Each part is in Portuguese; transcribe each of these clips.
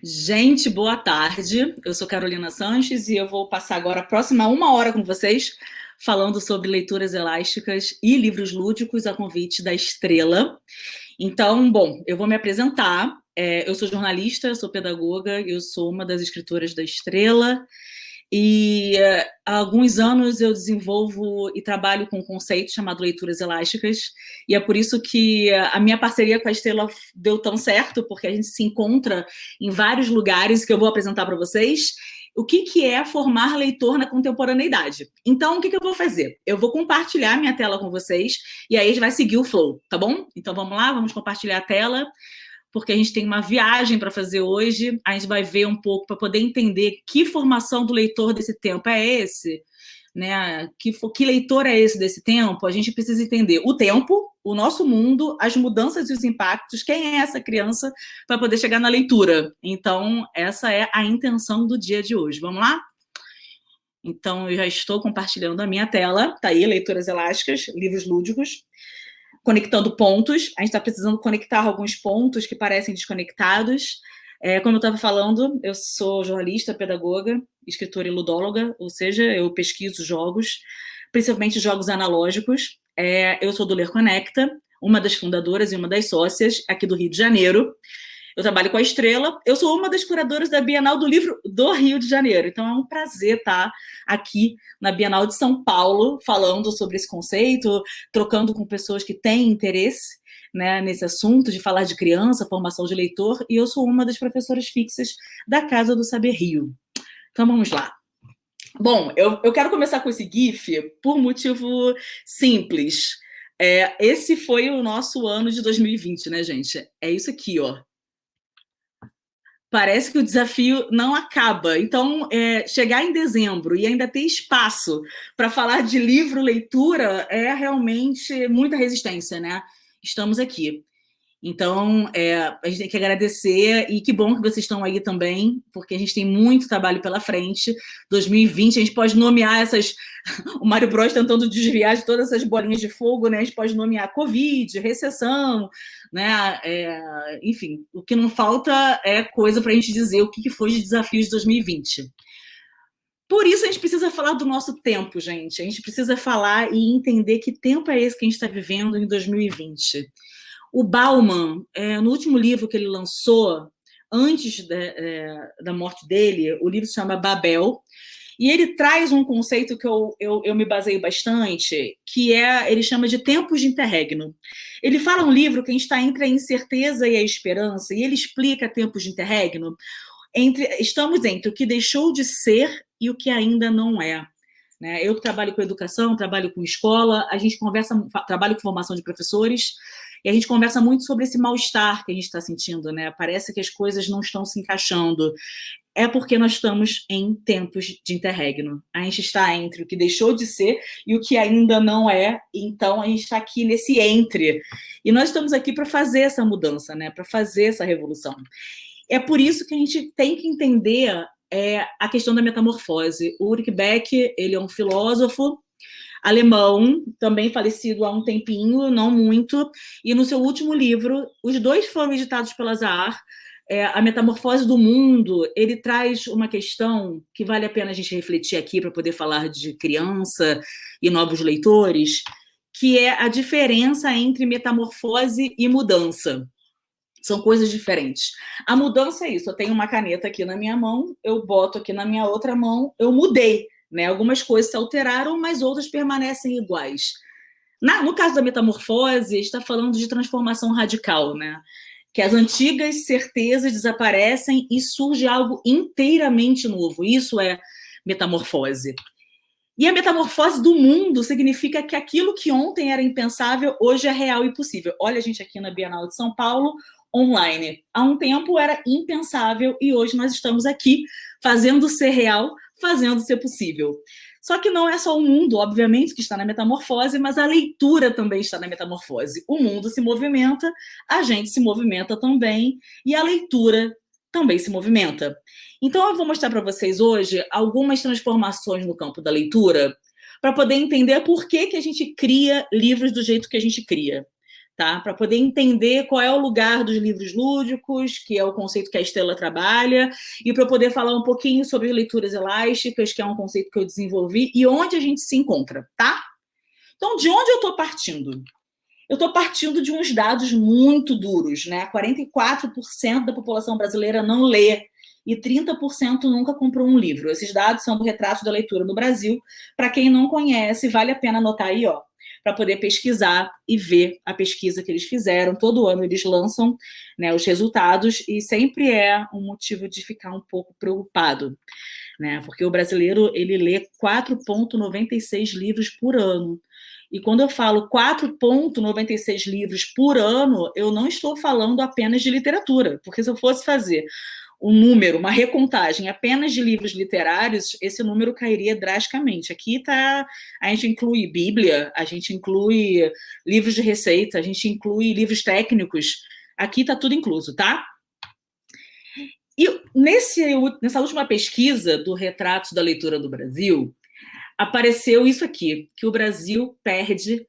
Gente, boa tarde. Eu sou Carolina Sanches e eu vou passar agora a próxima 1 hora com vocês falando sobre leituras elásticas e livros lúdicos a convite da Estrela. Então, bom, eu vou me apresentar. Eu sou jornalista, eu sou pedagoga, eu sou uma das escritoras da Estrela. E há alguns anos eu desenvolvo e trabalho com um conceito chamado leituras elásticas, e é por isso que a minha parceria com a Estrela deu tão certo, porque a gente se encontra em vários lugares que eu vou apresentar para vocês. O que é formar leitor na contemporaneidade? Então, o que eu vou fazer? Eu vou compartilhar minha tela com vocês, e aí a gente vai seguir o flow, tá bom? Então vamos lá, vamos compartilhar a tela, porque a gente tem uma viagem para fazer hoje, a gente vai ver um pouco para poder entender que formação do leitor desse tempo é esse, né? Que leitor é esse desse tempo? A gente precisa entender o tempo, o nosso mundo, as mudanças e os impactos, quem é essa criança para poder chegar na leitura. Então, essa é a intenção do dia de hoje. Vamos lá? Então, eu já estou compartilhando a minha tela, tá aí, leituras elásticas, livros lúdicos, conectando pontos. A gente está precisando conectar alguns pontos que parecem desconectados. Como eu estava falando, eu sou jornalista, pedagoga, escritora e ludóloga, ou seja, eu pesquiso jogos, principalmente jogos analógicos. Eu sou do Ler Conecta, uma das fundadoras e uma das sócias aqui do Rio de Janeiro. Eu trabalho com a Estrela, eu sou uma das curadoras da Bienal do Livro do Rio de Janeiro, então é um prazer estar aqui na Bienal de São Paulo, falando sobre esse conceito, trocando com pessoas que têm interesse, né, nesse assunto de falar de criança, formação de leitor, e eu sou uma das professoras fixas da Casa do Saber Rio. Então vamos lá. Bom, eu quero começar com esse GIF por motivo simples. Esse foi o nosso ano de 2020, né, gente? É isso aqui, ó. Parece que o desafio não acaba. Então, chegar em dezembro e ainda ter espaço para falar de livro, leitura, é realmente muita resistência, né? Estamos aqui. Então, a gente tem que agradecer, e que bom que vocês estão aí também, porque a gente tem muito trabalho pela frente. 2020, a gente pode nomear essas... O Mário Bros tentando desviar de todas essas bolinhas de fogo, né? A gente pode nomear Covid, recessão, né? Enfim, o que não falta é coisa para a gente dizer o que foi de desafios de 2020. Por isso a gente precisa falar do nosso tempo, gente. A gente precisa falar e entender que tempo é esse que a gente está vivendo em 2020. O Bauman, no último livro que ele lançou, antes da morte dele, o livro se chama Babel, e ele traz um conceito que eu me baseio bastante, que ele chama de tempos de interregno. Ele fala um livro que a gente está entre a incerteza e a esperança, e ele explica tempos de interregno. Estamos entre o que deixou de ser e o que ainda não é. Né? Eu que trabalho com educação, trabalho com escola, a gente trabalho com formação de professores, e a gente conversa muito sobre esse mal-estar que a gente está sentindo, né? Parece que as coisas não estão se encaixando. É porque nós estamos em tempos de interregno. A gente está entre o que deixou de ser e o que ainda não é, então a gente está aqui nesse entre. E nós estamos aqui para fazer essa mudança, né? Para fazer essa revolução. É por isso que a gente tem que entender a questão da metamorfose. O Ulrich Beck, ele é um filósofo alemão, também falecido há um tempinho, não muito, e no seu último livro, os dois foram editados pela Zahar, A Metamorfose do Mundo. Ele traz uma questão que vale a pena a gente refletir aqui para poder falar de criança e novos leitores, que é a diferença entre metamorfose e mudança. São coisas diferentes. A mudança é isso, eu tenho uma caneta aqui na minha mão, eu boto aqui na minha outra mão, eu mudei. Né? Algumas coisas se alteraram, mas outras permanecem iguais. No caso da metamorfose, está falando de transformação radical, né? Que as antigas certezas desaparecem e surge algo inteiramente novo. Isso é metamorfose. E a metamorfose do mundo significa que aquilo que ontem era impensável, hoje é real e possível. Olha a gente aqui na Bienal de São Paulo, online. Há um tempo era impensável e hoje nós estamos aqui fazendo ser real, fazendo ser possível. Só que não é só o mundo, obviamente, que está na metamorfose, mas a leitura também está na metamorfose. O mundo se movimenta, a gente se movimenta também, e a leitura também se movimenta. Então, eu vou mostrar para vocês hoje algumas transformações no campo da leitura, para poder entender por que a gente cria livros do jeito que a gente cria. tá? Para poder entender qual é o lugar dos livros lúdicos, que é o conceito que a Estela trabalha, e para poder falar um pouquinho sobre leituras elásticas, que é um conceito que eu desenvolvi, e onde a gente se encontra, tá? Então, de onde eu estou partindo? Eu estou partindo de uns dados muito duros, né? 44% da população brasileira não lê e 30% nunca comprou um livro. Esses dados são do Retrato da Leitura no Brasil. Para quem não conhece, vale a pena anotar aí, ó, para poder pesquisar e ver a pesquisa que eles fizeram. Todo ano eles lançam, né, os resultados e sempre é um motivo de ficar um pouco preocupado, né? Porque o brasileiro ele lê 4,96 livros por ano. E quando eu falo 4,96 livros por ano, eu não estou falando apenas de literatura, porque se eu fosse fazer um número, uma recontagem apenas de livros literários, esse número cairia drasticamente. Aqui tá, a gente inclui Bíblia, a gente inclui livros de receita, a gente inclui livros técnicos. Aqui tá tudo incluso, tá? E nessa última pesquisa do Retrato da Leitura do Brasil, apareceu isso aqui, que o Brasil perde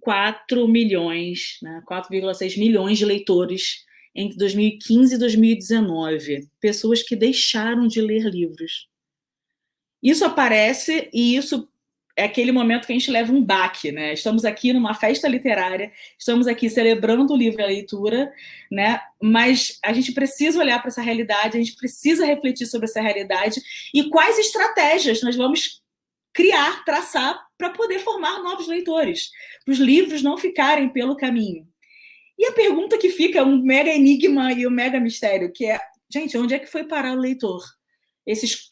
4 milhões, né, 4,6 milhões de leitores entre 2015 e 2019. Pessoas que deixaram de ler livros. Isso aparece e isso é aquele momento que a gente leva um baque, né? Estamos aqui numa festa literária, estamos aqui celebrando o livro e a leitura, né? Mas a gente precisa olhar para essa realidade, a gente precisa refletir sobre essa realidade e quais estratégias nós vamos criar, traçar, para poder formar novos leitores, para os livros não ficarem pelo caminho. E a pergunta que fica, um mega enigma e um mega mistério, que é, gente, onde é que foi parar o leitor? Esses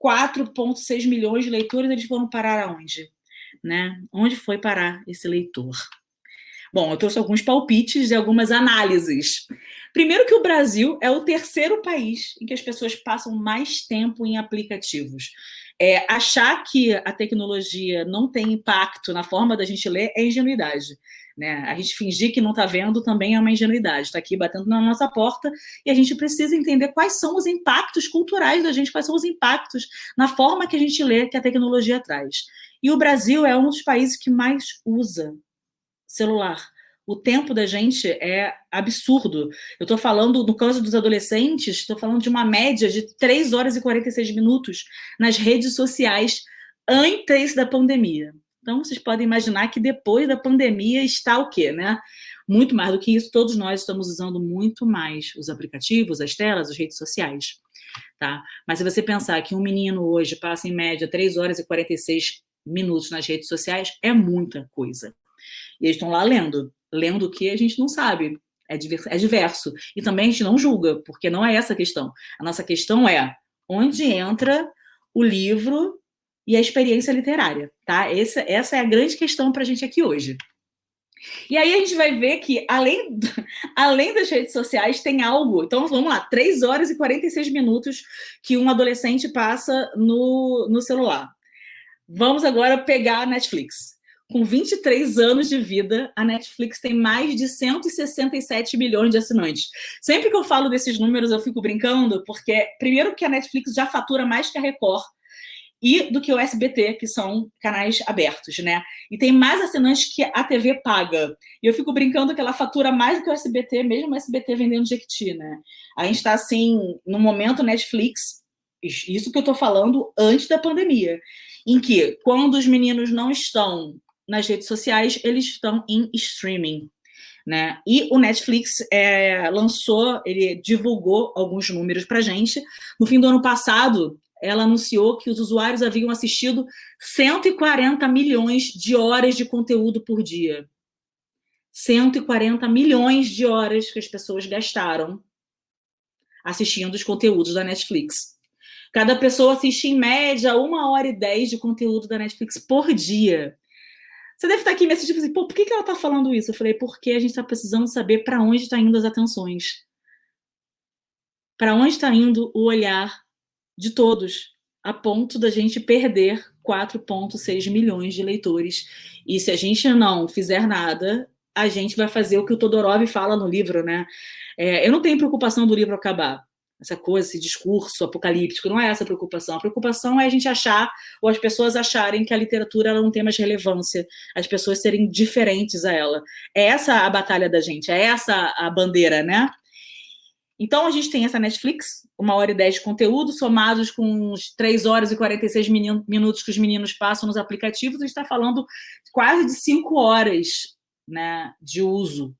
4,6 milhões de leitores, eles foram parar aonde? Né? Onde foi parar esse leitor? Bom, eu trouxe alguns palpites e algumas análises. Primeiro que o Brasil é o terceiro país em que as pessoas passam mais tempo em aplicativos. Achar que a tecnologia não tem impacto na forma da gente ler é ingenuidade. Né? A gente fingir que não está vendo também é uma ingenuidade. Está aqui batendo na nossa porta e a gente precisa entender quais são os impactos culturais da gente, quais são os impactos na forma que a gente lê que a tecnologia traz. E o Brasil é um dos países que mais usa celular. O tempo da gente é absurdo. Eu estou falando, no caso dos adolescentes, estou falando de uma média de 3 horas e 46 minutos nas redes sociais antes da pandemia. Então, vocês podem imaginar que depois da pandemia está o quê, né? Muito mais do que isso, todos nós estamos usando muito mais os aplicativos, as telas, as redes sociais. Tá? Mas se você pensar que um menino hoje passa, em média, 3 horas e 46 minutos nas redes sociais, é muita coisa. E eles estão lá lendo. Lendo o que a gente não sabe. É diverso. E também a gente não julga, porque não é essa a questão. A nossa questão é onde entra o livro e a experiência literária. Tá? Essa é a grande questão para a gente aqui hoje. E aí a gente vai ver que, além das redes sociais, tem algo. Então, vamos lá, 3 horas e 46 minutos que um adolescente passa no celular. Vamos agora pegar a Netflix. Com 23 anos de vida, a Netflix tem mais de 167 milhões de assinantes. Sempre que eu falo desses números, eu fico brincando, porque, primeiro, que a Netflix já fatura mais que a Record e do que o SBT, que são canais abertos, né? E tem mais assinantes que a TV paga. E eu fico brincando que ela fatura mais do que o SBT, mesmo o SBT vendendo Jequiti, né? A gente está, assim, no momento Netflix, isso que eu estou falando antes da pandemia, em que, quando os meninos não estão nas redes sociais, eles estão em streaming, né? E o Netflix ele divulgou alguns números para a gente. No fim do ano passado, ela anunciou que os usuários haviam assistido 140 milhões de horas de conteúdo por dia. 140 milhões de horas que as pessoas gastaram assistindo os conteúdos da Netflix. Cada pessoa assiste, em média, 1h10 de conteúdo da Netflix por dia. Você deve estar aqui me assistindo e assim, pô, por que ela está falando isso? Eu falei, porque a gente está precisando saber para onde está indo as atenções. Para onde está indo o olhar de todos, a ponto da gente perder 4,6 milhões de leitores. E se a gente não fizer nada, a gente vai fazer o que o Todorov fala no livro, né? Eu não tenho preocupação do livro acabar. essa coisa, esse discurso apocalíptico, não é essa a preocupação. A preocupação é a gente achar, ou as pessoas acharem que a literatura ela não tem mais relevância, as pessoas serem diferentes a ela. É essa a batalha da gente, é essa a bandeira, né? Então, a gente tem essa Netflix, 1h10 de conteúdo, somados com os 3h46 minutos que os meninos passam nos aplicativos, a gente está falando quase de 5 horas, né, de uso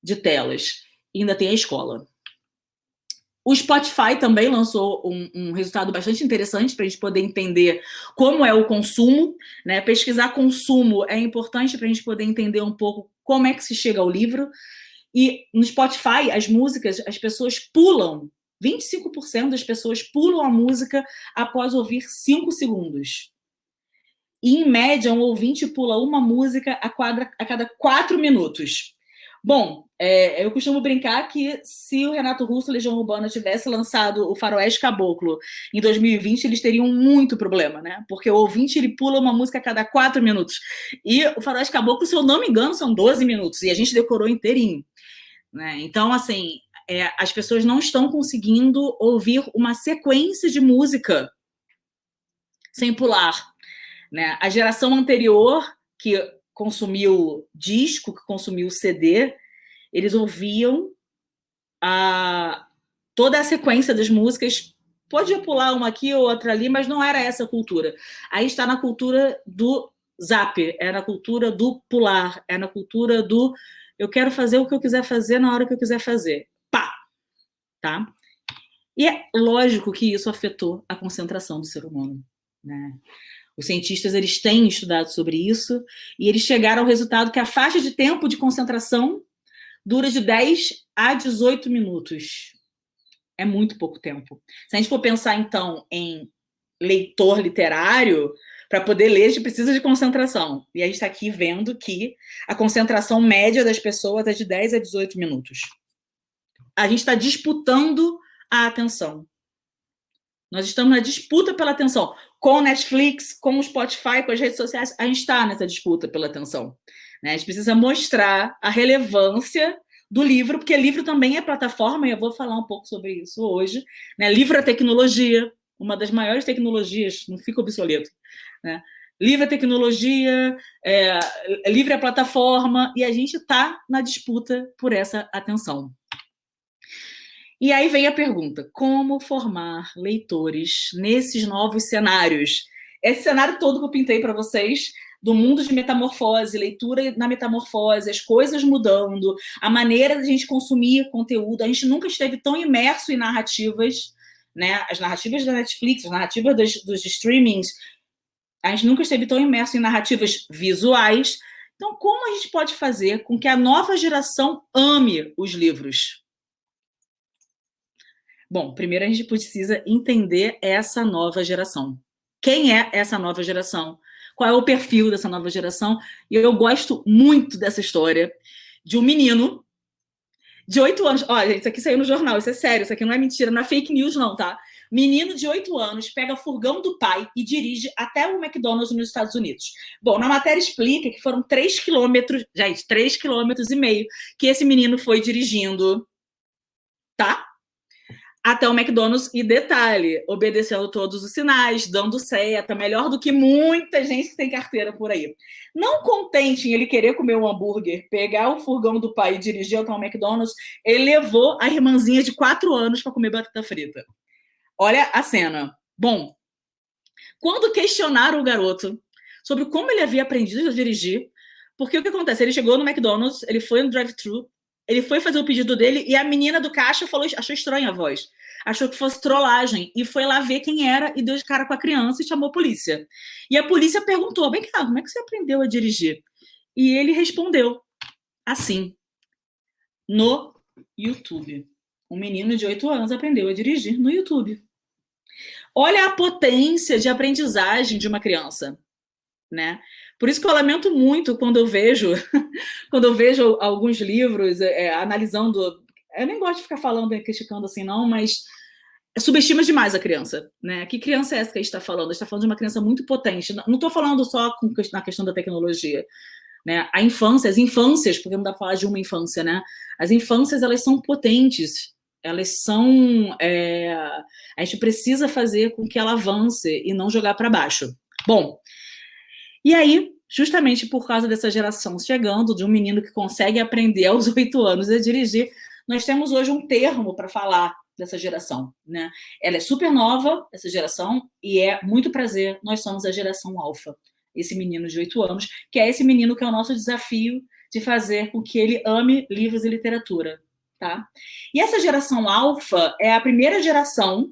de telas. E ainda tem a escola. O Spotify também lançou um resultado bastante interessante para a gente poder entender como é o consumo, né? Pesquisar consumo é importante para a gente poder entender um pouco como é que se chega ao livro. E no Spotify, as músicas, as pessoas pulam, 25% das pessoas pulam a música após ouvir 5 segundos. E, em média, um ouvinte pula uma música a cada 4 minutos. Bom, eu costumo brincar que se o Renato Russo, Legião Urbana, tivesse lançado o Faroeste Caboclo em 2020, eles teriam muito problema, né? Porque o ouvinte, ele pula uma música a cada 4 minutos. E o Faroeste Caboclo, se eu não me engano, são 12 minutos. E a gente decorou inteirinho, né? Então, assim, as pessoas não estão conseguindo ouvir uma sequência de música sem pular, né? A geração anterior, que consumiu disco, que consumiu CD, eles ouviam toda a sequência das músicas. Podia pular uma aqui ou outra ali, mas não era essa a cultura. Aí está na cultura do zap, é na cultura do pular, é na cultura do eu quero fazer o que eu quiser fazer na hora que eu quiser fazer. Pá! Tá? E é lógico que isso afetou a concentração do ser humano, né? Os cientistas, eles têm estudado sobre isso e eles chegaram ao resultado que a faixa de tempo de concentração dura de 10 a 18 minutos. É muito pouco tempo. Se a gente for pensar, então, em leitor literário, para poder ler, a gente precisa de concentração. E a gente está aqui vendo que a concentração média das pessoas é de 10 a 18 minutos. A gente está disputando a atenção. Nós estamos na disputa pela atenção. Com o Netflix, com o Spotify, com as redes sociais, a gente está nessa disputa pela atenção, né? A gente precisa mostrar a relevância do livro, porque livro também é plataforma, e eu vou falar um pouco sobre isso hoje, né? Livro é tecnologia, uma das maiores tecnologias, não fica obsoleto, né? Livro é tecnologia, livro é plataforma, e a gente está na disputa por essa atenção. E aí vem a pergunta: como formar leitores nesses novos cenários? Esse cenário todo que eu pintei para vocês, do mundo de metamorfose, leitura na metamorfose, as coisas mudando, a maneira de a gente consumir conteúdo, a gente nunca esteve tão imerso em narrativas, né? As narrativas da Netflix, as narrativas dos streamings, a gente nunca esteve tão imerso em narrativas visuais. Então, como a gente pode fazer com que a nova geração ame os livros? Bom, primeiro a gente precisa entender essa nova geração. Quem é essa nova geração? Qual é o perfil dessa nova geração? E eu gosto muito dessa história de um menino de 8 anos. Olha, gente, isso aqui saiu no jornal, isso é sério, isso aqui não é mentira, não é fake news não, tá? Menino de 8 anos pega o furgão do pai e dirige até o McDonald's nos Estados Unidos. Bom, na matéria explica que foram 3 quilômetros, gente, 3,5 quilômetros que esse menino foi dirigindo, tá? Até o McDonald's, e detalhe, obedecendo todos os sinais, dando seta, melhor do que muita gente que tem carteira por aí. Não contente em ele querer comer um hambúrguer, pegar o furgão do pai e dirigir até o McDonald's, ele levou a irmãzinha de 4 anos para comer batata frita. Olha a cena. Bom, quando questionaram o garoto sobre como ele havia aprendido a dirigir, porque o que acontece? Ele chegou no McDonald's, ele foi no drive-thru, ele foi fazer o pedido dele e a menina do caixa achou estranha a voz. Achou que fosse trollagem e foi lá ver quem era e deu de cara com a criança e chamou a polícia. E a polícia perguntou: vem cá, como é que você aprendeu a dirigir? E ele respondeu assim: no YouTube. Um menino de 8 anos aprendeu a dirigir no YouTube. Olha a potência de aprendizagem de uma criança, né? Por isso que eu lamento muito quando eu vejo alguns livros analisando. Eu nem gosto de ficar falando e criticando assim, não, mas subestima demais a criança, né? Que criança é essa que a gente está falando? A gente está falando de uma criança muito potente. Não estou falando só na questão da tecnologia, né? A infância, as infâncias, porque não dá para falar de uma infância, né? As infâncias, elas são potentes. elas são... a gente precisa fazer com que ela avance e não jogar para baixo. Bom, e aí, justamente por causa dessa geração chegando, de um menino que consegue aprender aos 8 anos a dirigir, nós temos hoje um termo para falar dessa geração, né? Ela é super nova, essa geração, e é muito prazer, nós somos a geração alfa. Esse menino de 8 anos, que é esse menino que é o nosso desafio de fazer com que ele ame livros e literatura, tá? E essa geração alfa é a primeira geração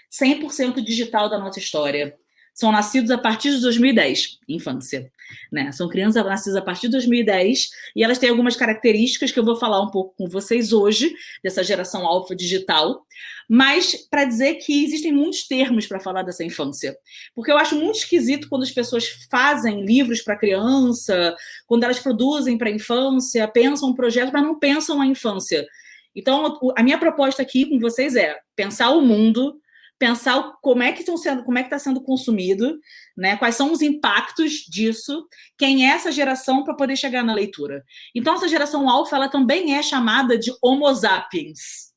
100% digital da nossa história. São nascidos a partir de 2010, infância, né? São crianças nascidas a partir de 2010 e elas têm algumas características que eu vou falar um pouco com vocês hoje, dessa geração alfa digital, mas para dizer que existem muitos termos para falar dessa infância. Porque eu acho muito esquisito quando as pessoas fazem livros para criança, quando elas produzem para a infância, pensam projetos, mas não pensam a infância. Então, a minha proposta aqui com vocês é pensar o mundo, pensar como é que está sendo consumido, né? Quais são os impactos disso, quem é essa geração para poder chegar na leitura. Então, essa geração alfa, ela também é chamada de Homo sapiens.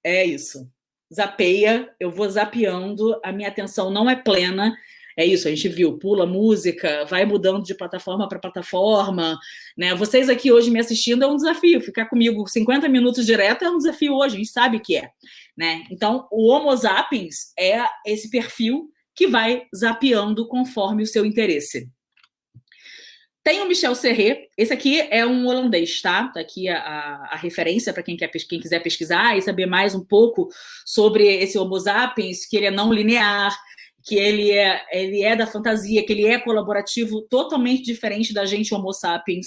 É isso. Zapeia, eu vou zapeando, a minha atenção não é plena. É isso, a gente viu, pula música, vai mudando de plataforma para plataforma, né? Vocês aqui hoje me assistindo é um desafio, ficar comigo 50 minutos direto é um desafio hoje, a gente sabe que é, né? Então, o Homo sapiens é esse perfil que vai zapeando conforme o seu interesse. Tem o Michel Serret, esse aqui é um holandês, tá? Tá aqui a referência para quem quiser pesquisar e saber mais um pouco sobre esse Homo sapiens, que ele é não linear, que ele é da fantasia, que ele é colaborativo, totalmente diferente da gente Homo sapiens,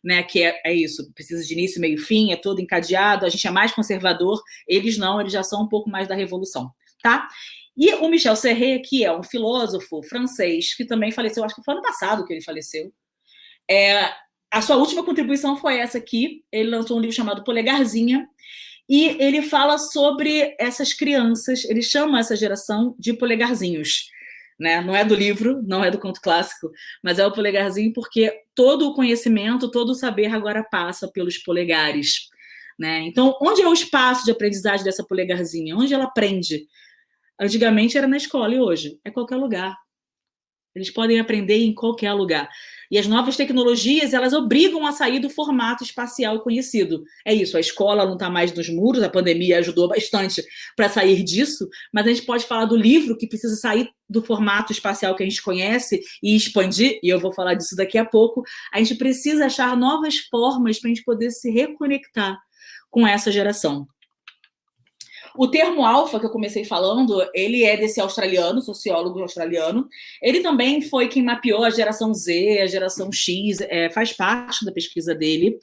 né? Que é isso, precisa de início, meio, fim, é todo encadeado, a gente é mais conservador, eles não, eles já são um pouco mais da revolução, tá? E o Michel Serret, que é um filósofo francês, que também faleceu, acho que foi ano passado que ele faleceu. A sua última contribuição foi essa aqui, ele lançou um livro chamado Polegarzinha, e ele fala sobre essas crianças, ele chama essa geração de polegarzinhos, né? Não é do livro, não é do conto clássico, mas é o polegarzinho porque todo o conhecimento, todo o saber agora passa pelos polegares, né? Então, onde é o espaço de aprendizagem dessa polegarzinha? Onde ela aprende? Antigamente era na escola e hoje é qualquer lugar. Eles podem aprender em qualquer lugar. E as novas tecnologias, elas obrigam a sair do formato espacial conhecido. É isso, a escola não está mais nos muros, a pandemia ajudou bastante para sair disso, mas a gente pode falar do livro que precisa sair do formato espacial que a gente conhece e expandir, e eu vou falar disso daqui a pouco. A gente precisa achar novas formas para a gente poder se reconectar com essa geração. O termo alfa, que eu comecei falando, ele é desse australiano, sociólogo australiano. Ele também foi quem mapeou a geração Z, a geração X, faz parte da pesquisa dele.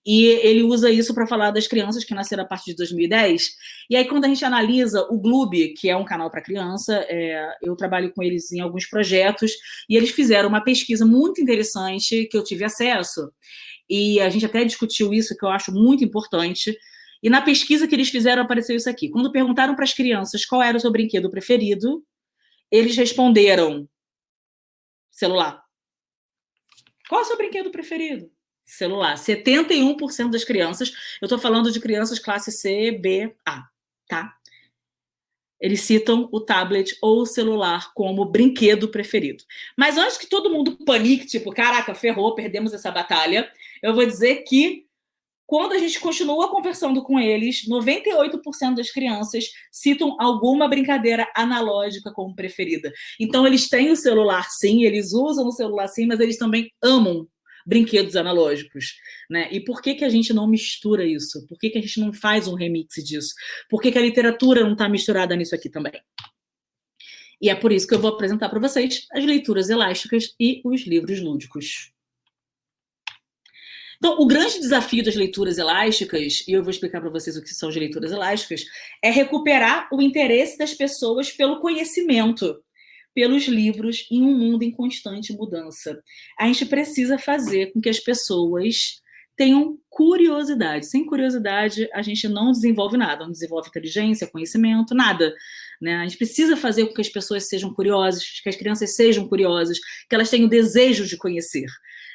E ele usa isso para falar das crianças que nasceram a partir de 2010. E aí, quando a gente analisa o Gloob, que é um canal para criança, eu trabalho com eles em alguns projetos, e eles fizeram uma pesquisa muito interessante que eu tive acesso. E a gente até discutiu isso, que eu acho muito importante. E na pesquisa que eles fizeram, apareceu isso aqui. Quando perguntaram para as crianças qual era o seu brinquedo preferido, eles responderam: celular. Qual é o seu brinquedo preferido? Celular. 71% das crianças, eu estou falando de crianças classe C, B, A, tá? Eles citam o tablet ou o celular como brinquedo preferido. Mas antes que todo mundo panique, tipo, caraca, ferrou, perdemos essa batalha, eu vou dizer que quando a gente continua conversando com eles, 98% das crianças citam alguma brincadeira analógica como preferida. Então, eles têm o celular, sim, eles usam o celular, sim, mas eles também amam brinquedos analógicos, né? E por que a gente não mistura isso? Por que a gente não faz um remix disso? Por que a literatura não está misturada nisso aqui também? E é por isso que eu vou apresentar para vocês as leituras elásticas e os livros lúdicos. Então, o grande desafio das leituras elásticas, e eu vou explicar para vocês o que são as leituras elásticas, é recuperar o interesse das pessoas pelo conhecimento, pelos livros em um mundo em constante mudança. A gente precisa fazer com que as pessoas tenham curiosidade. Sem curiosidade, a gente não desenvolve nada, não desenvolve inteligência, conhecimento, nada, né? A gente precisa fazer com que as pessoas sejam curiosas, que as crianças sejam curiosas, que elas tenham desejo de conhecer,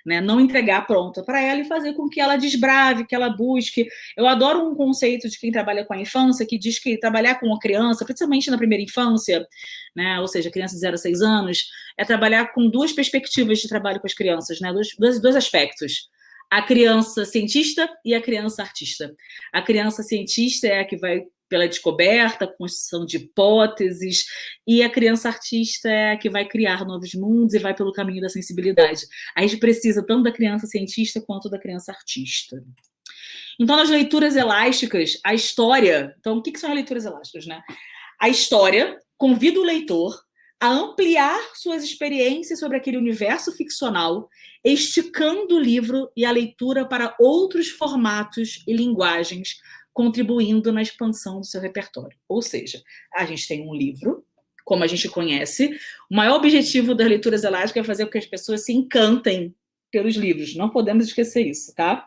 né? Não entregar pronta para ela e fazer com que ela desbrave, que ela busque. Eu adoro um conceito de quem trabalha com a infância, que diz que trabalhar com uma criança, principalmente na primeira infância, né? Ou seja, criança de 0 a 6 anos, é trabalhar com duas perspectivas de trabalho com as crianças, né? Dois aspectos. A criança cientista e a criança artista. A criança cientista é a que vai pela descoberta, construção de hipóteses, e a criança artista é a que vai criar novos mundos e vai pelo caminho da sensibilidade. A gente precisa tanto da criança cientista quanto da criança artista. Então, nas leituras elásticas, a história... Então, o que são as leituras elásticas, né? A história convida o leitor a ampliar suas experiências sobre aquele universo ficcional, esticando o livro e a leitura para outros formatos e linguagens, contribuindo na expansão do seu repertório. Ou seja, a gente tem um livro, como a gente conhece, o maior objetivo das leituras elásticas é fazer com que as pessoas se encantem pelos livros, não podemos esquecer isso, tá?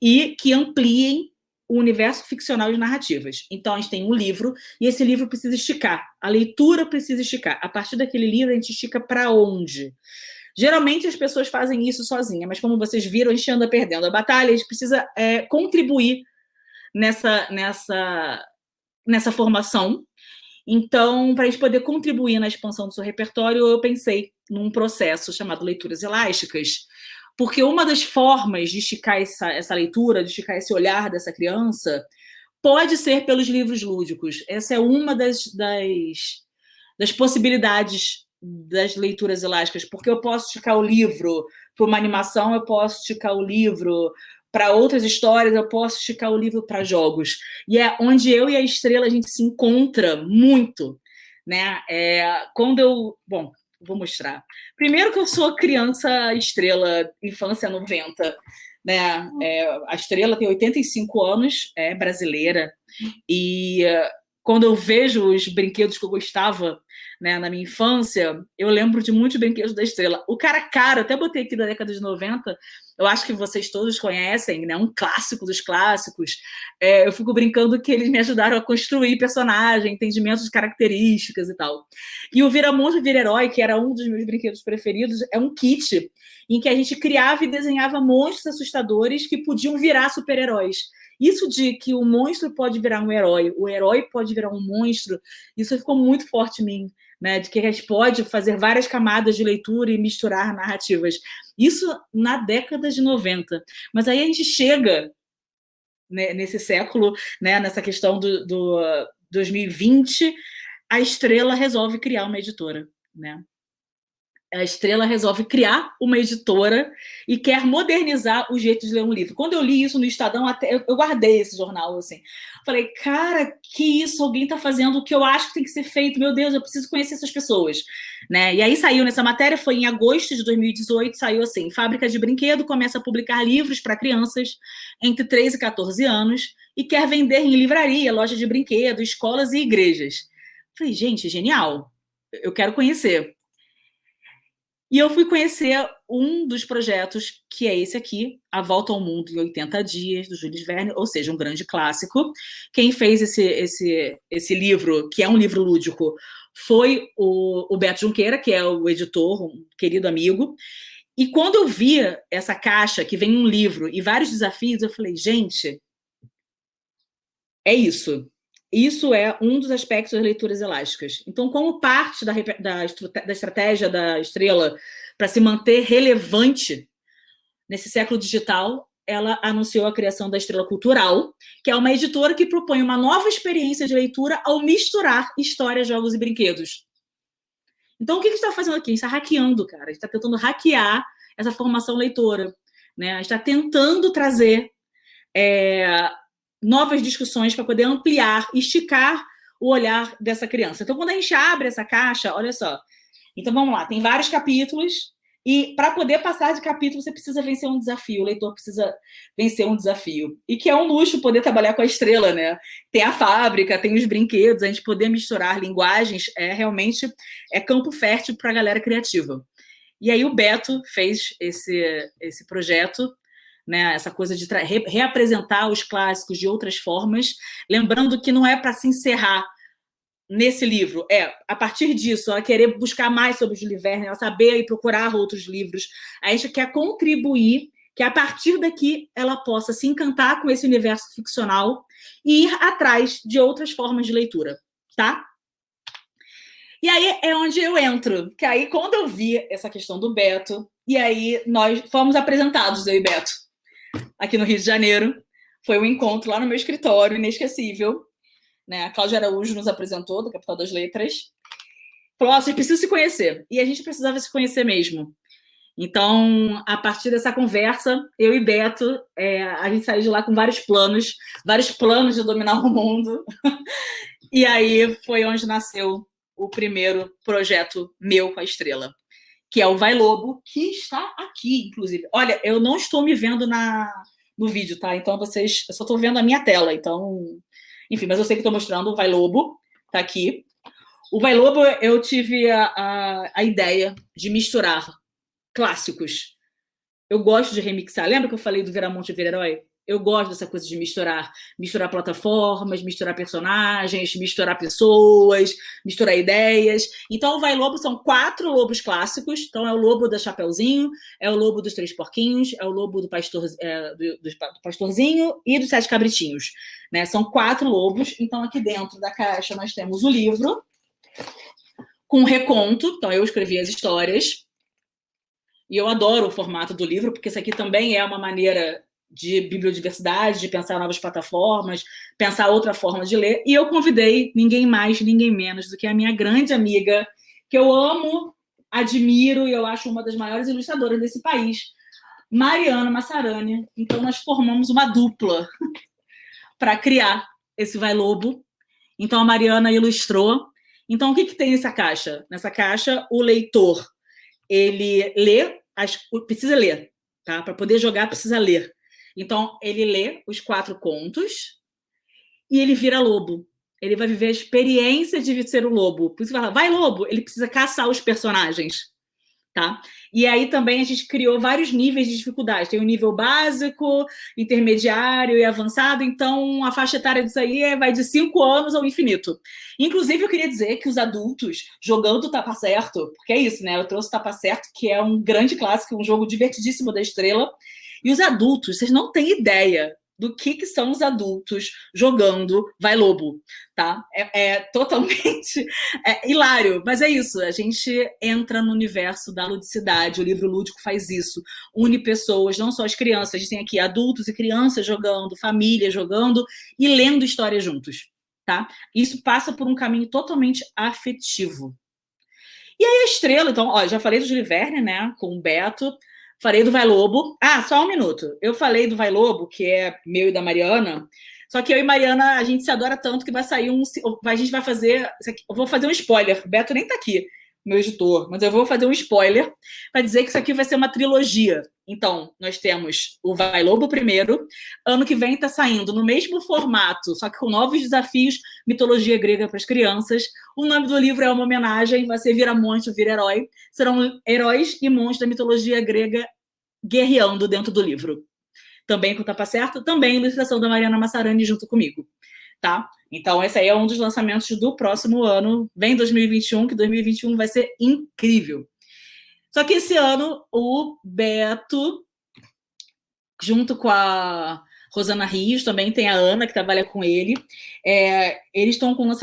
E que ampliem o universo ficcional de narrativas. Então, a gente tem um livro, e esse livro precisa esticar, a leitura precisa esticar. A partir daquele livro, a gente estica para onde? Geralmente, as pessoas fazem isso sozinha, mas como vocês viram, a gente anda perdendo a batalha, a gente precisa contribuir nessa formação. Então, para a gente poder contribuir na expansão do seu repertório, eu pensei num processo chamado leituras elásticas, porque uma das formas de esticar essa leitura, de esticar esse olhar dessa criança, pode ser pelos livros lúdicos. Essa é uma das possibilidades das leituras elásticas, porque eu posso esticar o livro para uma animação, eu posso esticar o livro para outras histórias, eu posso esticar o livro para jogos. E é onde eu e a Estrela a gente se encontra muito, né? Quando eu... Bom, vou mostrar. Primeiro que eu sou criança Estrela, infância 90, né? A Estrela tem 85 anos, é brasileira, e quando eu vejo os brinquedos que eu gostava, né, na minha infância, eu lembro de muitos brinquedos da Estrela. O Cara, até botei aqui da década de 90, eu acho que vocês todos conhecem, né, um clássico dos clássicos. Eu fico brincando que eles me ajudaram a construir personagem, entendimento de características e tal. E o Vira-Monstro e Vira-Herói, que era um dos meus brinquedos preferidos, é um kit em que a gente criava e desenhava monstros assustadores que podiam virar super-heróis. Isso de que o monstro pode virar um herói, o herói pode virar um monstro, isso ficou muito forte em mim, né? De que a gente pode fazer várias camadas de leitura e misturar narrativas. Isso na década de 90. Mas aí a gente chega, né, nesse século, né, nessa questão do 2020, a Estrela resolve criar uma editora, né? A Estrela resolve criar uma editora e quer modernizar o jeito de ler um livro. Quando eu li isso no Estadão, até eu guardei esse jornal, assim. Falei, cara, que isso? Alguém está fazendo o que eu acho que tem que ser feito. Meu Deus, eu preciso conhecer essas pessoas. Né? E aí saiu nessa matéria, foi em agosto de 2018, saiu assim, Fábrica de Brinquedo começa a publicar livros para crianças entre 3 e 14 anos e quer vender em livraria, loja de brinquedo, escolas e igrejas. Falei, gente, genial. Eu quero conhecer. E eu fui conhecer um dos projetos, que é esse aqui, A Volta ao Mundo em 80 Dias, do Jules Verne, ou seja, um grande clássico. Quem fez esse livro, que é um livro lúdico, foi o Beto Junqueira, que é o editor, um querido amigo. E quando eu vi essa caixa, que vem um livro e vários desafios, eu falei, gente, é isso. Isso é um dos aspectos das leituras elásticas. Então, como parte da estratégia da Estrela para se manter relevante nesse século digital, ela anunciou a criação da Estrela Cultural, que é uma editora que propõe uma nova experiência de leitura ao misturar histórias, jogos e brinquedos. Então, o que a gente está fazendo aqui? A gente está hackeando, cara. A gente está tentando hackear essa formação leitora. Né? A gente está tentando trazer novas discussões para poder ampliar, esticar o olhar dessa criança. Então, quando a gente abre essa caixa, olha só. Então, vamos lá, tem vários capítulos, e para poder passar de capítulo, você precisa vencer um desafio, o leitor precisa vencer um desafio. E que é um luxo poder trabalhar com a Estrela, né? Tem a fábrica, tem os brinquedos, a gente poder misturar linguagens realmente campo fértil para a galera criativa. E aí o Beto fez esse projeto, né, essa coisa de reapresentar os clássicos de outras formas, lembrando que não é para se encerrar nesse livro a partir disso, ela querer buscar mais sobre o Júlio Verne, ela saber e procurar outros livros. A gente quer contribuir que a partir daqui ela possa se encantar com esse universo ficcional e ir atrás de outras formas de leitura, tá? E aí é onde eu entro, que aí quando eu vi essa questão do Beto, e aí nós fomos apresentados, eu e Beto, aqui no Rio de Janeiro, foi um encontro lá no meu escritório, inesquecível, né? A Cláudia Araújo nos apresentou, do Capital das Letras, falou, vocês precisam se conhecer, e a gente precisava se conhecer mesmo. Então, a partir dessa conversa, eu e Beto, a gente saiu de lá com vários planos de dominar o mundo. E aí foi onde nasceu o primeiro projeto meu com a Estrela, que é o Vai Lobo, que está aqui, inclusive. Olha, eu não estou me vendo no vídeo, tá? Então, eu só estou vendo a minha tela. Então, enfim, mas eu sei que estou mostrando o Vai Lobo, tá aqui. O Vai Lobo, eu tive a ideia de misturar clássicos. Eu gosto de remixar. Lembra que eu falei do Viramonte e Vira-Herói? Eu gosto dessa coisa de misturar plataformas, misturar personagens, misturar pessoas, misturar ideias. Então, o Vai Lobo são 4 lobos clássicos. Então, é o lobo da Chapeuzinho, é o lobo dos 3 porquinhos, é o lobo do pastorzinho e dos 7 cabritinhos. Né? São 4 lobos. Então, aqui dentro da caixa, nós temos o livro com reconto. Então, eu escrevi as histórias. E eu adoro o formato do livro, porque isso aqui também é uma maneira de bibliodiversidade, de pensar novas plataformas, pensar outra forma de ler. E eu convidei ninguém mais, ninguém menos do que a minha grande amiga, que eu amo, admiro e eu acho uma das maiores ilustradoras desse país, Mariana Massarani. Então, nós formamos uma dupla para criar esse Vai Lobo. Então, a Mariana ilustrou. Então, o que tem nessa caixa? Nessa caixa, o leitor ele precisa ler, tá? Para poder jogar, precisa ler. Então, ele lê os 4 contos e ele vira lobo. Ele vai viver a experiência de ser o lobo. Por isso que fala, vai lobo, ele precisa caçar os personagens, tá? E aí também a gente criou vários níveis de dificuldade. Tem o nível básico, intermediário e avançado. Então, a faixa etária disso aí vai de 5 anos ao infinito. Inclusive, eu queria dizer que os adultos jogando Tapa Certo, porque é isso, né? Eu trouxe Tapa Certo, que é um grande clássico, um jogo divertidíssimo da Estrela. E os adultos, vocês não têm ideia do que são os adultos jogando Vai Lobo, tá? É totalmente hilário, mas é isso, a gente entra no universo da ludicidade, o livro lúdico faz isso, une pessoas, não só as crianças, a gente tem aqui adultos e crianças jogando, família jogando e lendo histórias juntos, tá? Isso passa por um caminho totalmente afetivo. E aí a Estrela, então, ó, já falei do Júlio Verne, né, com o Beto, falei do Vai Lobo. Ah, só um minuto. Eu falei do Vai Lobo, que é meu e da Mariana. Só que eu e Mariana, a gente se adora tanto que vai sair a gente vai fazer... Eu vou fazer um spoiler. O Beto nem tá aqui, meu editor. Mas eu vou fazer um spoiler para dizer que isso aqui vai ser uma trilogia. Então, nós temos o Vai Lobo primeiro. Ano que vem tá saindo no mesmo formato, só que com novos desafios, mitologia grega para as crianças. O nome do livro é uma homenagem, vai ser Vira Monstro, Vira Herói. Serão heróis e monstros da mitologia grega guerreando dentro do livro. Também com Tapa Certo, também ilustração da Mariana Massarani junto comigo, tá? Então, esse aí é um dos lançamentos do próximo ano. Vem 2021, que 2021 vai ser incrível. Só que esse ano, o Beto, junto com a Rosana Rios, também tem a Ana, que trabalha com ele. Eles estão com uns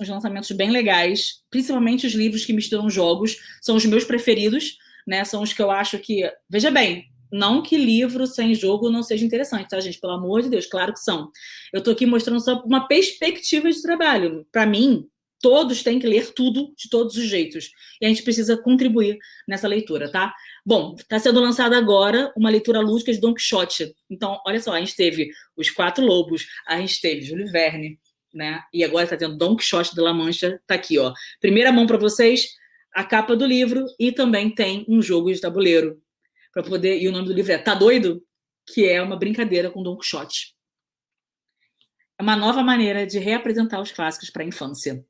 lançamentos bem legais, principalmente os livros que misturam jogos, são os meus preferidos, né? São os que eu acho que... Veja bem, não que livro sem jogo não seja interessante, tá, gente? Pelo amor de Deus, claro que são. Eu tô aqui mostrando só uma perspectiva de trabalho. Para mim, todos têm que ler tudo de todos os jeitos. E a gente precisa contribuir nessa leitura, tá? Bom, está sendo lançada agora uma leitura lúdica de Don Quixote. Então, olha só, a gente teve Os 4 Lobos, a gente teve Júlio Verne, né? E agora está tendo Don Quixote de La Mancha. Tá aqui, ó. Primeira mão para vocês, a capa do livro e também tem um jogo de tabuleiro. Para poder... E o nome do livro é Tá Doido? Que é uma brincadeira com Don Quixote. É uma nova maneira de reapresentar os clássicos para a infância.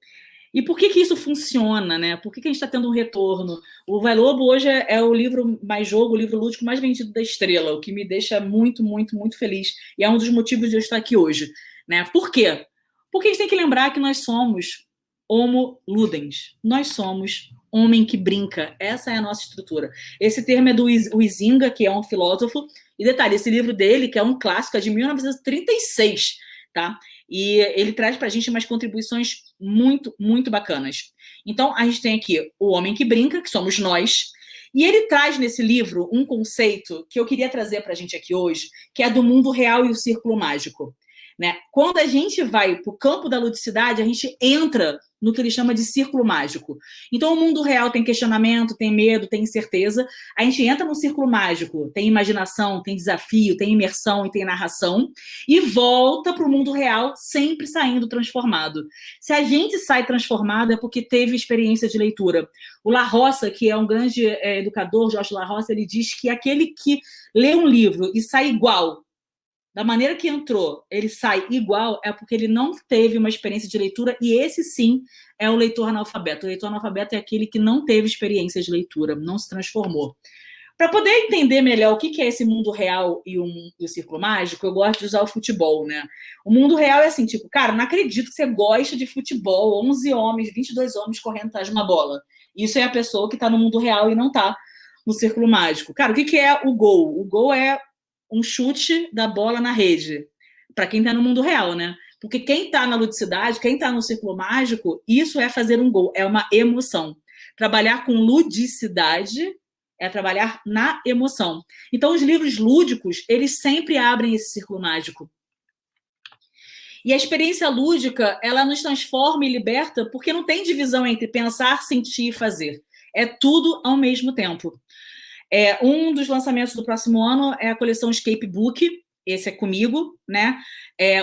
E por que isso funciona, né? Por que a gente está tendo um retorno? O Vai Lobo hoje é o livro mais jogo, o livro lúdico mais vendido da Estrela, o que me deixa muito, muito, muito feliz. E é um dos motivos de eu estar aqui hoje, né? Por quê? Porque a gente tem que lembrar que nós somos Homo ludens. Nós somos homem que brinca. Essa é a nossa estrutura. Esse termo é do Huizinga, que é um filósofo. E detalhe, esse livro dele, que é um clássico, é de 1936, tá? E ele traz para a gente umas contribuições muito, muito bacanas. Então, a gente tem aqui o homem que brinca, que somos nós. E ele traz nesse livro um conceito que eu queria trazer para a gente aqui hoje, que é do mundo real e o círculo mágico. Né? Quando a gente vai para o campo da ludicidade, a gente entra no que ele chama de círculo mágico. Então, o mundo real tem questionamento, tem medo, tem incerteza. A gente entra no círculo mágico, tem imaginação, tem desafio, tem imersão e tem narração, e volta para o mundo real sempre saindo transformado. Se a gente sai transformado é porque teve experiência de leitura. O La Roça, que é um grande educador, Jorge La Roça, ele diz que aquele que lê um livro e sai igual da maneira que entrou, ele sai igual, é porque ele não teve uma experiência de leitura, e esse sim é o leitor analfabeto. O leitor analfabeto é aquele que não teve experiência de leitura, não se transformou. Para poder entender melhor o que é esse mundo real e o círculo mágico, eu gosto de usar o futebol, né? O mundo real é assim, tipo, cara, não acredito que você gosta de futebol, 11 homens, 22 homens correndo atrás de uma bola. Isso é a pessoa que está no mundo real e não está no círculo mágico. Cara, o que é o gol? O gol é um chute da bola na rede, para quem está no mundo real, né? Porque quem está na ludicidade, quem está no círculo mágico, isso é fazer um gol, é uma emoção. Trabalhar com ludicidade é trabalhar na emoção. Então, os livros lúdicos, eles sempre abrem esse círculo mágico. E a experiência lúdica, ela nos transforma e liberta porque não tem divisão entre pensar, sentir e fazer. É tudo ao mesmo tempo. Um dos lançamentos do próximo ano é a coleção Escape Book, esse é comigo, né?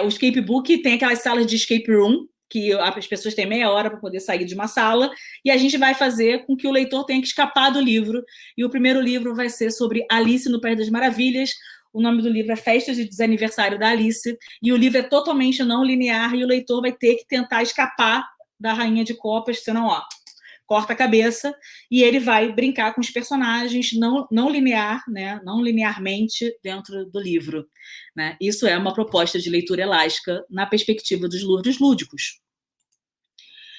O Escape Book tem aquelas salas de escape room, que as pessoas têm meia hora para poder sair de uma sala, e a gente vai fazer com que o leitor tenha que escapar do livro. E o primeiro livro vai ser sobre Alice no País das Maravilhas. O nome do livro é Festas de Desaniversário da Alice, e o livro é totalmente não linear, e o leitor vai ter que tentar escapar da Rainha de Copas, senão, corta a cabeça, e ele vai brincar com os personagens não linear, né? Não linearmente dentro do livro. Né? Isso é uma proposta de leitura elástica na perspectiva dos livros lúdicos.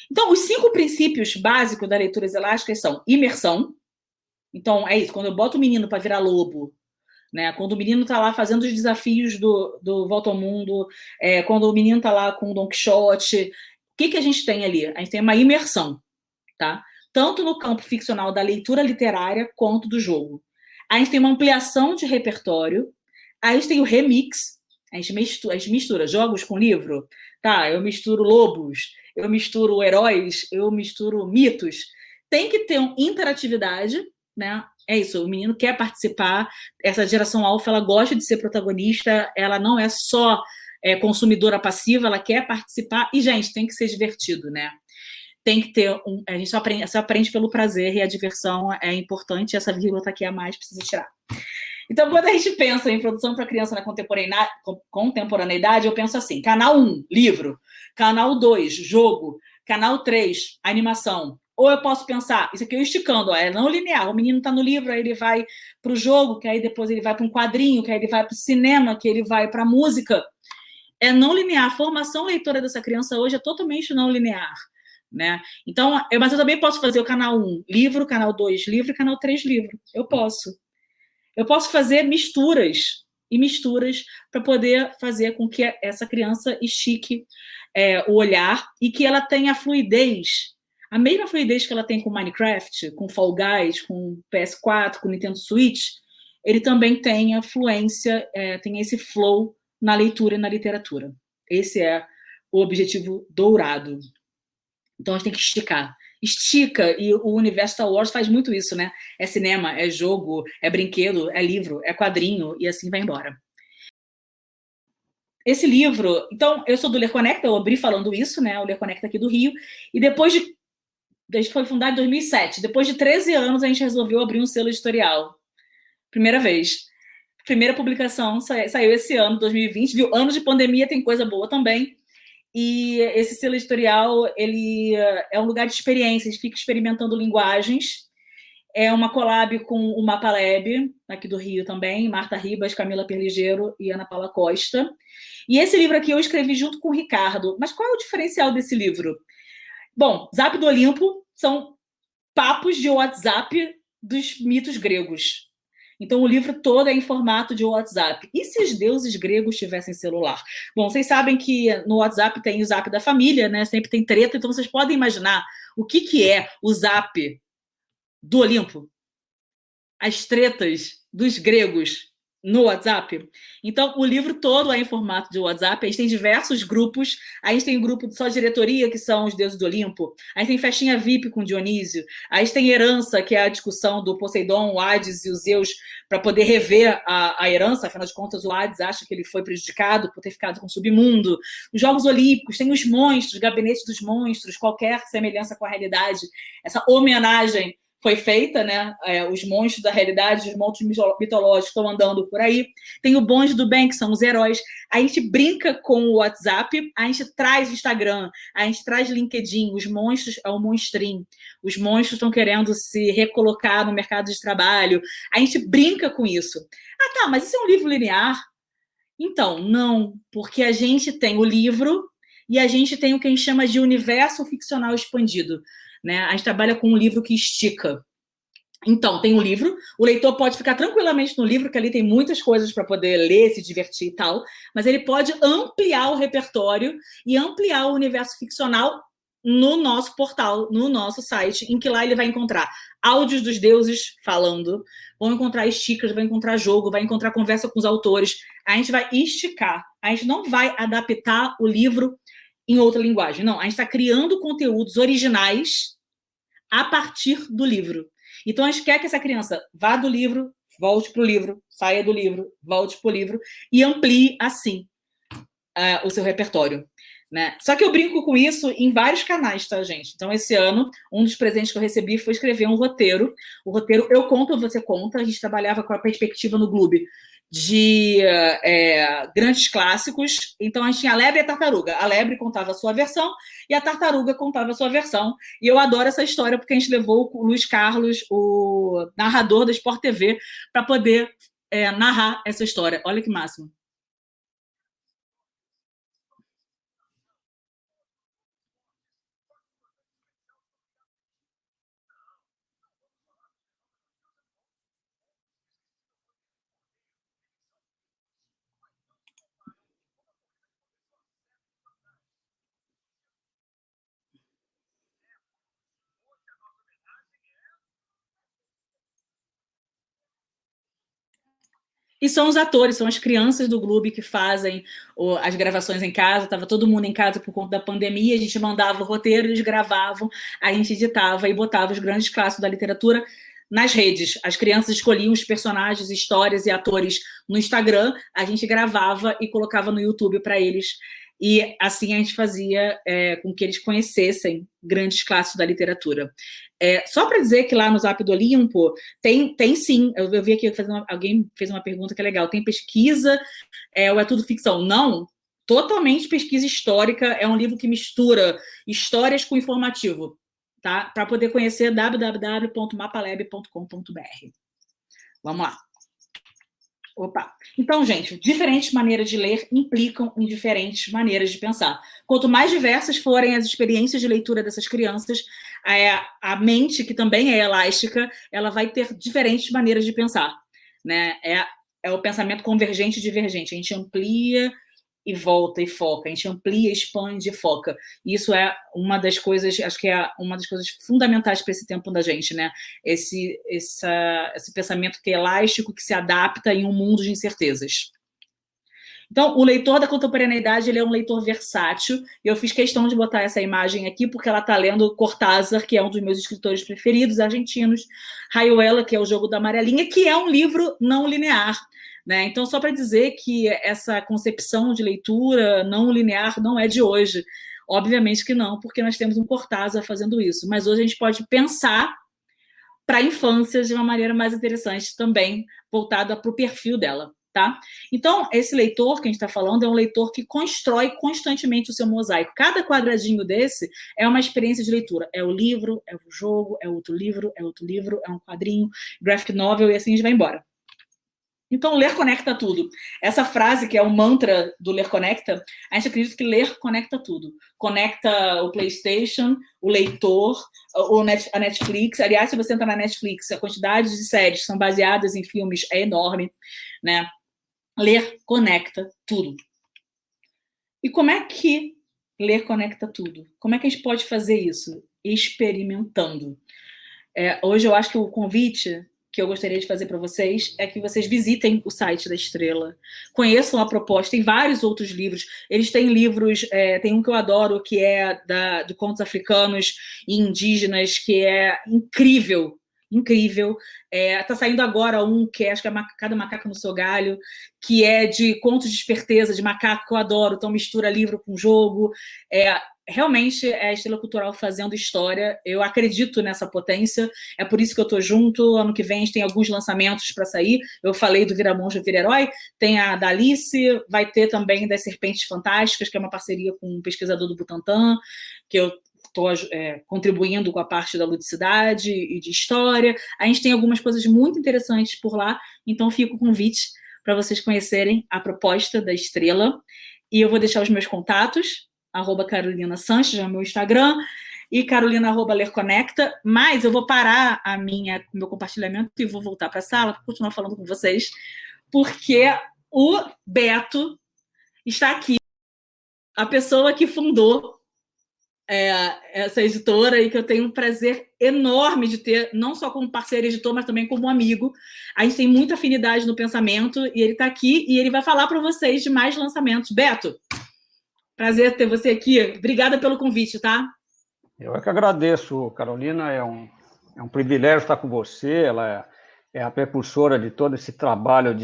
Então, os 5 princípios básicos da leitura elásticas são imersão. Então, é isso, quando eu boto o menino para virar lobo, né? Quando o menino está lá fazendo os desafios do Volta ao Mundo, quando o menino está lá com o Don Quixote, o que a gente tem ali? A gente tem uma imersão. Tá? Tanto no campo ficcional da leitura literária quanto do jogo. A gente tem uma ampliação de repertório, a gente tem o remix, a gente mistura jogos com livro, tá? Eu misturo lobos, eu misturo heróis, eu misturo mitos. Tem que ter uma interatividade, né? É isso, o menino quer participar, essa geração alfa, ela gosta de ser protagonista, ela não é só consumidora passiva, ela quer participar, e, gente, tem que ser divertido, né? Tem que ter a gente só aprende pelo prazer, e a diversão é importante, essa vírgula está aqui a mais, precisa tirar. Então, quando a gente pensa em produção para criança na contemporaneidade, eu penso assim, canal 1, livro, canal 2, jogo, canal 3, animação. Ou eu posso pensar, isso aqui eu esticando, é não linear, o menino está no livro, aí ele vai para o jogo, que aí depois ele vai para um quadrinho, que aí ele vai para o cinema, que ele vai para a música. É não linear, a formação leitora dessa criança hoje é totalmente não linear. Né? Então, mas eu também posso fazer o canal 1 livro, canal 2 livro e canal 3 livro. Eu posso fazer misturas e misturas para poder fazer com que essa criança estique o olhar e que ela tenha fluidez, a mesma fluidez que ela tem com Minecraft, com Fall Guys, com PS4, com Nintendo Switch, ele também tenha fluência, tenha esse flow na leitura e na literatura. Esse é o objetivo dourado. Então, a gente tem que esticar. Estica, e o universo Star Wars faz muito isso, né? É cinema, é jogo, é brinquedo, é livro, é quadrinho, e assim vai embora. Esse livro... Então, eu sou do Ler Conecta, eu abri falando isso, né? O Ler Conecta aqui do Rio, e depois de... A gente foi fundado em 2007. Depois de 13 anos, a gente resolveu abrir um selo editorial. Primeira vez. Primeira publicação saiu esse ano, 2020. Viu? Ano de pandemia tem coisa boa também. E esse selo editorial, ele é um lugar de experiência, a gente fica experimentando linguagens. É uma collab com o Mapalab, aqui do Rio também, Marta Ribas, Camila Perligeiro e Ana Paula Costa. E esse livro aqui eu escrevi junto com o Ricardo. Mas qual é o diferencial desse livro? Bom, Zap do Olimpo são papos de WhatsApp dos mitos gregos. Então, o livro todo é em formato de WhatsApp. E se os deuses gregos tivessem celular? Bom, vocês sabem que no WhatsApp tem o Zap da família, né? Sempre tem treta, então vocês podem imaginar o que é o Zap do Olimpo? As tretas dos gregos no WhatsApp. Então, o livro todo é em formato de WhatsApp. A gente tem diversos grupos. A gente tem o grupo só de diretoria, que são os deuses do Olimpo. A gente tem festinha VIP com Dionísio. A gente tem herança, que é a discussão do Poseidon, o Hades e os Zeus, para poder rever a herança. Afinal de contas, o Hades acha que ele foi prejudicado por ter ficado com o submundo. Os Jogos Olímpicos, tem os monstros, Gabinete dos Monstros, qualquer semelhança com a realidade. Essa homenagem foi feita, né? Os monstros da realidade, os monstros mitológicos estão andando por aí. Tem o bonde do bem, que são os heróis. A gente brinca com o WhatsApp, a gente traz Instagram, a gente traz LinkedIn, os monstros é o monstrinho. Os monstros estão querendo se recolocar no mercado de trabalho. A gente brinca com isso. Ah, tá, mas isso é um livro linear? Então, não, porque a gente tem o livro e a gente tem o que a gente chama de universo ficcional expandido. Né? A gente trabalha com um livro que estica. Então, tem um livro, o leitor pode ficar tranquilamente no livro, que ali tem muitas coisas para poder ler, se divertir e tal, mas ele pode ampliar o repertório e ampliar o universo ficcional no nosso portal, no nosso site, em que lá ele vai encontrar áudios dos deuses falando, vão encontrar stickers, vai encontrar jogo, vai encontrar conversa com os autores. A gente vai esticar, a gente não vai adaptar o livro em outra linguagem. Não, a gente está criando conteúdos originais a partir do livro. Então, a gente quer que essa criança vá do livro, volte para o livro, saia do livro, volte para o livro e amplie, assim, o seu repertório. Né? Só que eu brinco com isso em vários canais, tá, gente? Então, esse ano, um dos presentes que eu recebi foi escrever um roteiro. O roteiro Eu Conto, Você Conta. A gente trabalhava com a perspectiva no Globo de grandes clássicos. Então, a gente tinha a Lebre e a Tartaruga. A Lebre contava a sua versão e a Tartaruga contava a sua versão. E eu adoro essa história porque a gente levou o Luiz Carlos, o narrador da Sport TV, para poder narrar essa história. Olha que máximo. E são os atores, são as crianças do Globo que fazem as gravações em casa. Estava todo mundo em casa por conta da pandemia. A gente mandava o roteiro, eles gravavam, a gente editava e botava os grandes clássicos da literatura nas redes. As crianças escolhiam os personagens, histórias e atores no Instagram. A gente gravava e colocava no YouTube para eles. E assim a gente fazia com que eles conhecessem grandes clássicos da literatura. Só para dizer que lá no Zap do Olimpo tem sim, eu vi aqui alguém fez uma pergunta que é legal, tem pesquisa ou é tudo ficção? Não, totalmente pesquisa histórica, é um livro que mistura histórias com informativo, tá? Para poder conhecer www.mapalab.com.br. Vamos lá. Opa. Então, gente, diferentes maneiras de ler implicam em diferentes maneiras de pensar. Quanto mais diversas forem as experiências de leitura dessas crianças, a mente, que também é elástica, ela vai ter diferentes maneiras de pensar. Né? É o pensamento convergente e divergente. A gente amplia e volta e foca. A gente amplia, expande e foca. E isso é uma das coisas, acho que é uma das coisas fundamentais para esse tempo da gente, né? Esse pensamento que é elástico, que se adapta em um mundo de incertezas. Então, o leitor da contemporaneidade, ele é um leitor versátil, e eu fiz questão de botar essa imagem aqui, porque ela está lendo Cortázar, que é um dos meus escritores preferidos, argentinos, Rayuela, que é o Jogo da Amarelinha, que é um livro não linear. Né? Então, só para dizer que essa concepção de leitura não linear não é de hoje. Obviamente que não, porque nós temos um Cortázar fazendo isso. Mas hoje a gente pode pensar para a infância de uma maneira mais interessante também, voltada para o perfil dela. Tá? Então, esse leitor que a gente está falando é um leitor que constrói constantemente o seu mosaico. Cada quadradinho desse é uma experiência de leitura. É o livro, é o jogo, é outro livro, é outro livro, é um quadrinho, graphic novel, e assim a gente vai embora. Então, ler conecta tudo. Essa frase, que é o mantra do Ler Conecta, a gente acredita que ler conecta tudo. Conecta o PlayStation, o leitor, a Netflix. Aliás, se você entrar na Netflix, a quantidade de séries que são baseadas em filmes é enorme, né? Ler conecta tudo. E como é que ler conecta tudo? Como é que a gente pode fazer isso? Experimentando. Hoje eu acho que o convite que eu gostaria de fazer para vocês é que vocês visitem o site da Estrela, conheçam a proposta, tem vários outros livros, eles têm livros, tem um que eu adoro, que é de contos africanos e indígenas, que é incrível, incrível. Tá saindo agora um que acho que é Cada Macaco no Seu Galho, que é de contos de esperteza, de macaco, que eu adoro, então mistura livro com jogo. Realmente é a Estrela Cultural fazendo história. Eu acredito nessa potência, é por isso que eu estou junto. Ano que vem a gente tem alguns lançamentos para sair. Eu falei do Vira Monstro, Vira Herói, tem a da Alice, vai ter também das Serpentes Fantásticas, que é uma parceria com um pesquisador do Butantan, que eu estou contribuindo com a parte da ludicidade e de história. A gente tem algumas coisas muito interessantes por lá, então fica o convite para vocês conhecerem a proposta da Estrela. E eu vou deixar os meus contatos, @Carolina Sanches, já é o meu Instagram, e Carolina@Lerconecta, mas eu vou parar meu compartilhamento e vou voltar para a sala para continuar falando com vocês, porque o Beto está aqui, a pessoa que fundou essa editora e que eu tenho um prazer enorme de ter, não só como parceiro editor, mas também como amigo. A gente tem muita afinidade no pensamento e ele está aqui e ele vai falar para vocês de mais lançamentos. Beto, prazer ter você aqui. Obrigada pelo convite, tá? Eu é que agradeço, Carolina. É um privilégio estar com você. Ela é a precursora de todo esse trabalho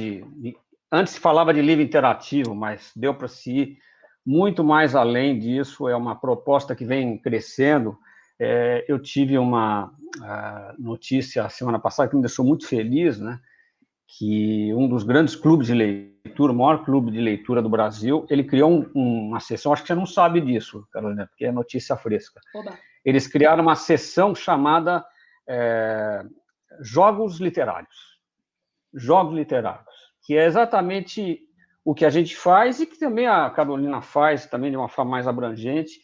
Antes se falava de livro interativo, mas deu para se ir muito mais além disso. É uma proposta que vem crescendo. Eu tive uma notícia semana passada que me deixou muito feliz, né? Que um dos grandes clubes de leitura, o maior clube de leitura do Brasil, ele criou uma sessão, acho que você não sabe disso, Carolina, porque é notícia fresca. Oba. Eles criaram uma sessão chamada Jogos Literários. Jogos Literários, que é exatamente o que a gente faz e que também a Carolina faz, também de uma forma mais abrangente,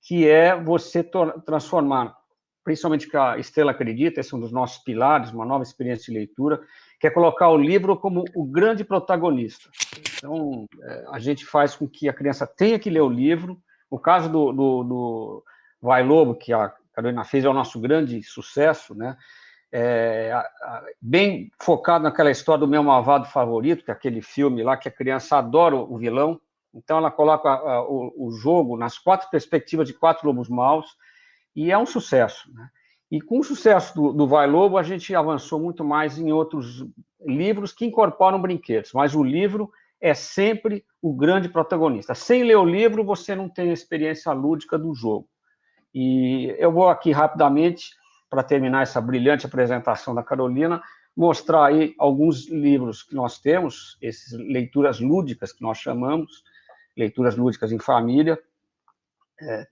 que é você transformar, principalmente que a Estrela acredita, esse é um dos nossos pilares, uma nova experiência de leitura, que é colocar o livro como o grande protagonista. Então, a gente faz com que a criança tenha que ler o livro. O caso do Vai Lobo, que a Carolina fez, é o nosso grande sucesso, né? Bem focado naquela história do meu malvado favorito, que é aquele filme lá que a criança adora o vilão. Então, ela coloca o jogo nas 4 perspectivas de 4 lobos maus, e é um sucesso, né? E com o sucesso do Vai Lobo, a gente avançou muito mais em outros livros que incorporam brinquedos, mas o livro é sempre o grande protagonista. Sem ler o livro, você não tem a experiência lúdica do jogo. E eu vou aqui rapidamente, para terminar essa brilhante apresentação da Carolina, mostrar aí alguns livros que nós temos, essas leituras lúdicas que nós chamamos, leituras lúdicas em família.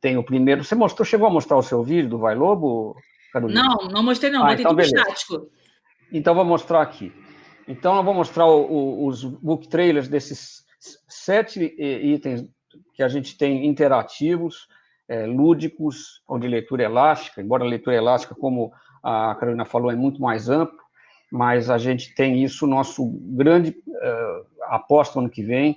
Tem o primeiro. Você chegou a mostrar o seu vídeo do Vai Lobo, Carolina? Não mostrei não, botei então tudo beleza. estático. Então vou mostrar aqui. Então eu vou mostrar os book trailers desses 7 itens que a gente tem interativos, lúdicos, ou de leitura elástica, embora a leitura elástica, como a Carolina falou, é muito mais amplo, mas a gente tem isso, nosso grande aposta ano que vem.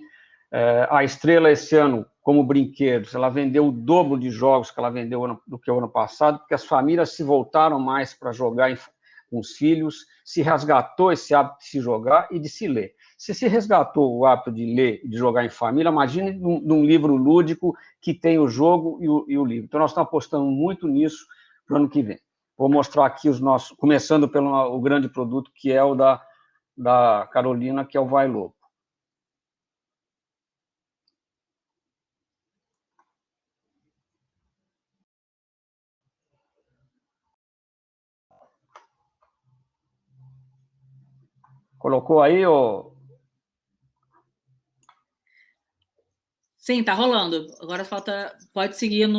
A Estrela, esse ano, como brinquedos, ela vendeu o dobro de jogos que ela vendeu do que o ano passado, porque as famílias se voltaram mais para jogar com os filhos, se resgatou esse hábito de se jogar e de se ler. Se resgatou o hábito de ler e de jogar em família, imagine num livro lúdico que tem o jogo e o livro. Então, nós estamos apostando muito nisso para o ano que vem. Vou mostrar aqui os nossos, começando pelo o grande produto, que é o da Carolina, que é o Vai Lobo. Colocou aí, ô? Sim, tá rolando. Agora falta... Pode seguir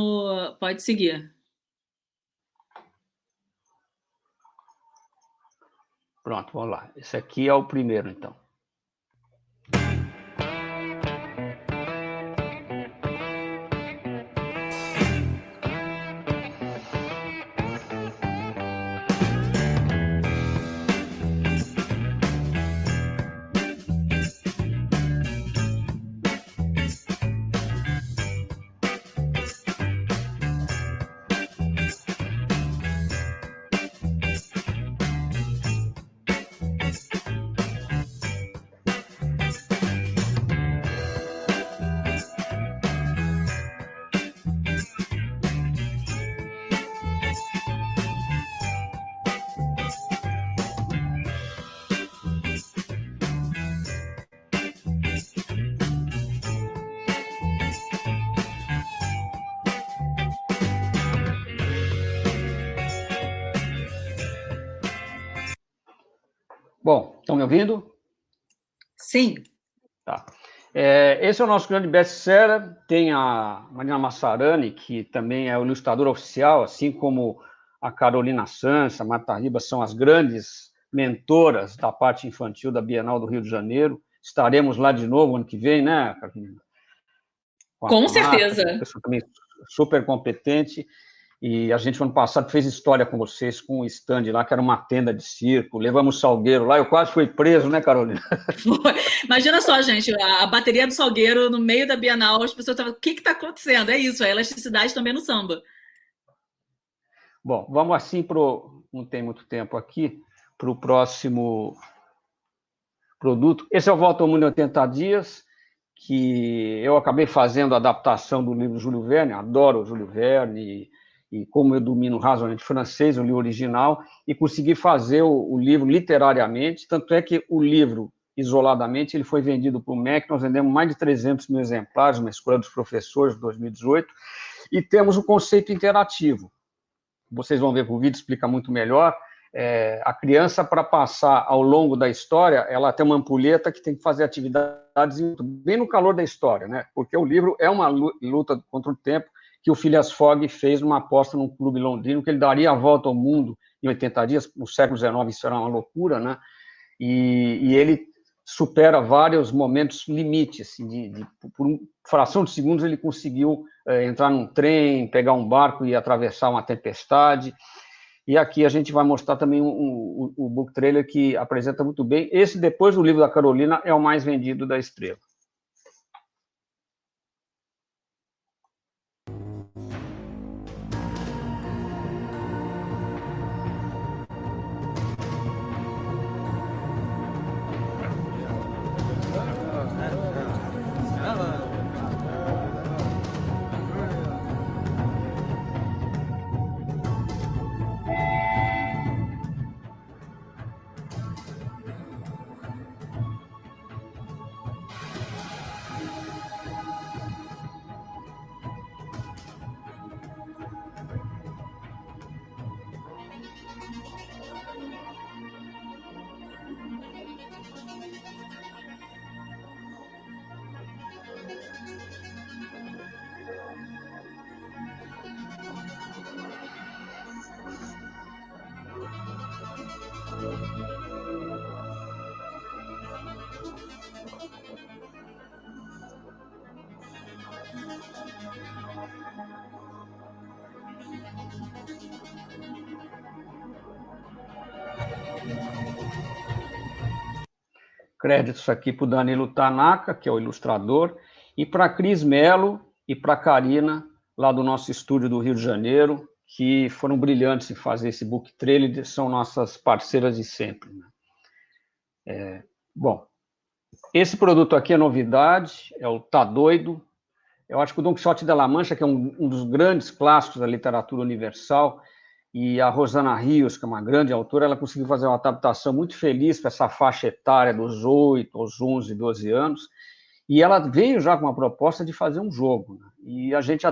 Pode seguir. Pronto, vamos lá. Esse aqui é o primeiro, então. Bom, estão me ouvindo? Sim. Tá. Esse é o nosso grande best-seller. Tem a Marina Massarani, que também é o ilustradora oficial, assim como a Carolina Sanz, a Marta Ribas, são as grandes mentoras da parte infantil da Bienal do Rio de Janeiro. Estaremos lá de novo ano que vem, né, Carolina? Com certeza. Uma pessoa também super competente. E a gente, ano passado, fez história com vocês, com um stand lá, que era uma tenda de circo. Levamos Salgueiro lá. Eu quase fui preso, né, Carolina? Imagina só, gente, a bateria do Salgueiro no meio da Bienal, as pessoas estavam, o que está acontecendo? É isso, a elasticidade também no samba. Bom, vamos assim não tem muito tempo aqui, para o próximo produto. Esse é o Volta ao Mundo em 80 Dias, que eu acabei fazendo a adaptação do livro Júlio Verne, adoro o Júlio Verne, e como eu domino razoavelmente francês, eu li o original, e consegui fazer o livro literariamente, tanto é que o livro, isoladamente, ele foi vendido para o MEC, nós vendemos mais de 300 mil exemplares, uma escola dos professores, de 2018, e temos o conceito interativo. Vocês vão ver que o vídeo explica muito melhor. A criança, para passar ao longo da história, ela tem uma ampulheta que tem que fazer atividades bem no calor da história, né? Porque o livro é uma luta contra o tempo que o Phileas Fogg fez numa aposta num clube londrino, que ele daria a volta ao mundo em 80 dias, no século XIX, isso era uma loucura, né? E ele supera vários momentos limites, assim, por uma fração de segundos ele conseguiu entrar num trem, pegar um barco e atravessar uma tempestade. E aqui a gente vai mostrar também o book trailer que apresenta muito bem. Esse, depois do livro da Carolina, é o mais vendido da Estrela. Créditos aqui para o Danilo Tanaka, que é o ilustrador, e para a Cris Mello e para a Karina, lá do nosso estúdio do Rio de Janeiro, que foram brilhantes em fazer esse book trailer, são nossas parceiras de sempre. Né? Bom, esse produto aqui é novidade, é o Tá Doido. Eu acho que o Don Quixote de La Mancha, que é um dos grandes clássicos da literatura universal, e a Rosana Rios, que é uma grande autora, ela conseguiu fazer uma adaptação muito feliz para essa faixa etária dos 8 aos 11, 12 anos, e ela veio já com uma proposta de fazer um jogo, né? E a gente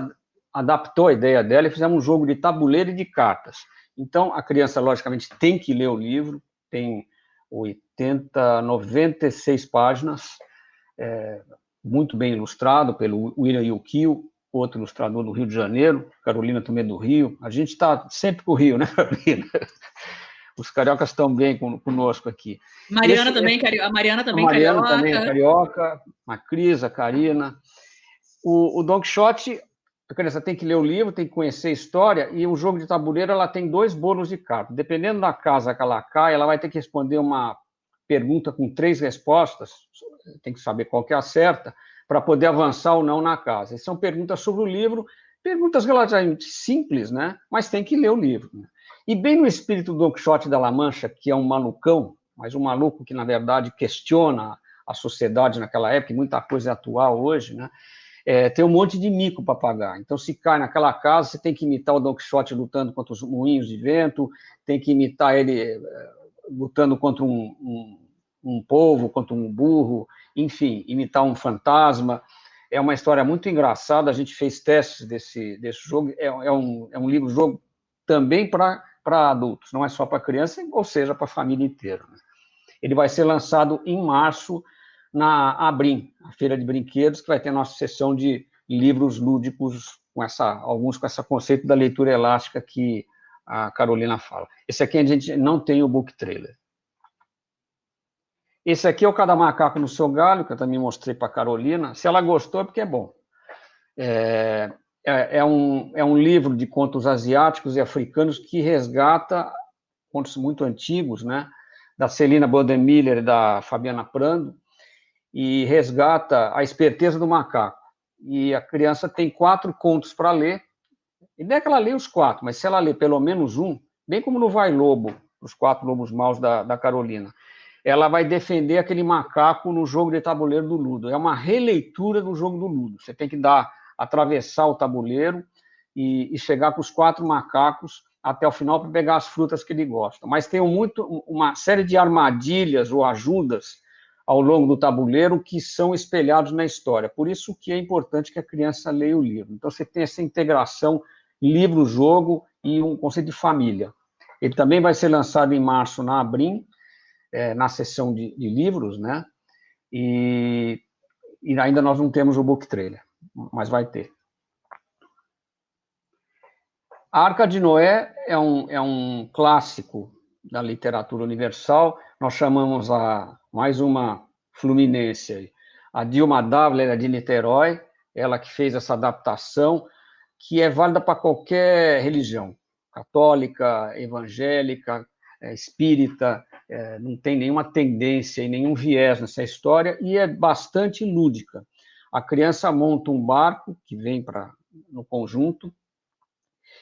adaptou a ideia dela e fizemos um jogo de tabuleiro e de cartas. Então, a criança, logicamente, tem que ler o livro, tem 96 páginas, muito bem ilustrado pelo William Yukio, outro ilustrador do Rio de Janeiro, Carolina também do Rio. A gente está sempre com o Rio, né, Carolina? Os cariocas estão bem conosco aqui. Mariana também, a Mariana também, a Mariana carioca. também é carioca, a Cris, a Karina. O Don Quixote, a criança tem que ler o livro, tem que conhecer a história, e o jogo de tabuleiro ela tem 2 bolos de cartas. Dependendo da casa que ela cai, ela vai ter que responder uma pergunta com 3 respostas, tem que saber qual que é a certa, para poder avançar ou não na casa. E são perguntas sobre o livro, perguntas relativamente simples, né? Mas tem que ler o livro. Né? E bem no espírito do Don Quixote da La Mancha, que é um malucão, mas um maluco que, na verdade, questiona a sociedade naquela época, e muita coisa é atual hoje, né? Tem um monte de mico para pagar. Então, se cai naquela casa, você tem que imitar o Don Quixote lutando contra os moinhos de vento, tem que imitar ele lutando contra um povo, contra um burro, enfim, imitar um fantasma. É uma história muito engraçada, a gente fez testes desse jogo, é um livro-jogo também para adultos, não é só para criança, ou seja, para a família inteira. Né? Ele vai ser lançado em março na Abrim, a Feira de Brinquedos, que vai ter a nossa sessão de livros lúdicos, alguns com esse conceito da leitura elástica que a Carolina fala. Esse aqui a gente não tem o book trailer. Esse aqui é o Cada Macaco no Seu Galho, que eu também mostrei para a Carolina. Se ela gostou, é porque é bom. É um livro de contos asiáticos e africanos que resgata contos muito antigos, né, da Celina Bodemiller e da Fabiana Prando, e resgata a esperteza do macaco. E a criança tem 4 contos para ler, e não é que ela lê os 4, mas se ela lê pelo menos um, bem como no Vai Lobo, os 4 Lobos Maus da Carolina, ela vai defender aquele macaco no jogo de tabuleiro do Ludo. É uma releitura do jogo do Ludo. Você tem que atravessar o tabuleiro e chegar com os 4 macacos até o final para pegar as frutas que ele gosta. Mas tem uma série de armadilhas ou ajudas ao longo do tabuleiro que são espelhados na história. Por isso que é importante que a criança leia o livro. Então, você tem essa integração livro-jogo e um conceito de família. Ele também vai ser lançado em março na Abrim, na seção de livros, né? E ainda nós não temos o book trailer, mas vai ter. A Arca de Noé é um clássico da literatura universal. Nós chamamos mais uma fluminense, a Dilma Dávila de Niterói, ela que fez essa adaptação, que é válida para qualquer religião, católica, evangélica, espírita, não tem nenhuma tendência e nenhum viés nessa história, e é bastante lúdica. A criança monta um barco que vem no conjunto,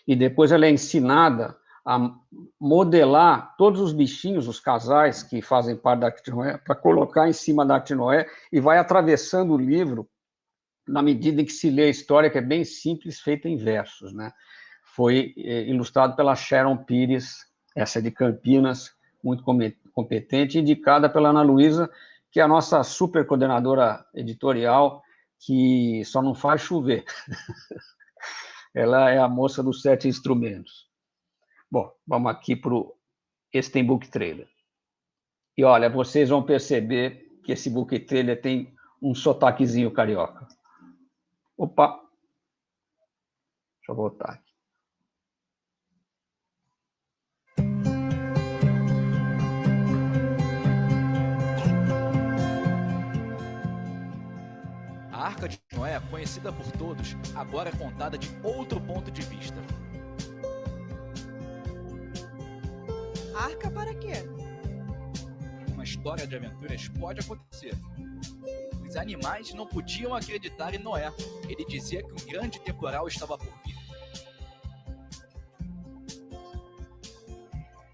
e depois ela é ensinada a modelar todos os bichinhos, os casais que fazem parte da Arca de Noé, para colocar em cima da Arca de Noé, e vai atravessando o livro na medida em que se lê a história, que é bem simples, feita em versos, né? Foi ilustrado pela Sharon Pires, essa é de Campinas, muito competente, indicada pela Ana Luísa, que é a nossa super coordenadora editorial, que só não faz chover. Ela é a moça dos 7 instrumentos. Bom, vamos aqui para esse tem book trailer. E olha, vocês vão perceber que esse book trailer tem um sotaquezinho carioca. Opa! Deixa eu voltar aqui. A Arca de Noé, conhecida por todos, agora é contada de outro ponto de vista. Arca para quê? Uma história de aventuras pode acontecer. Os animais não podiam acreditar em Noé. Ele dizia que um grande temporal estava por vir.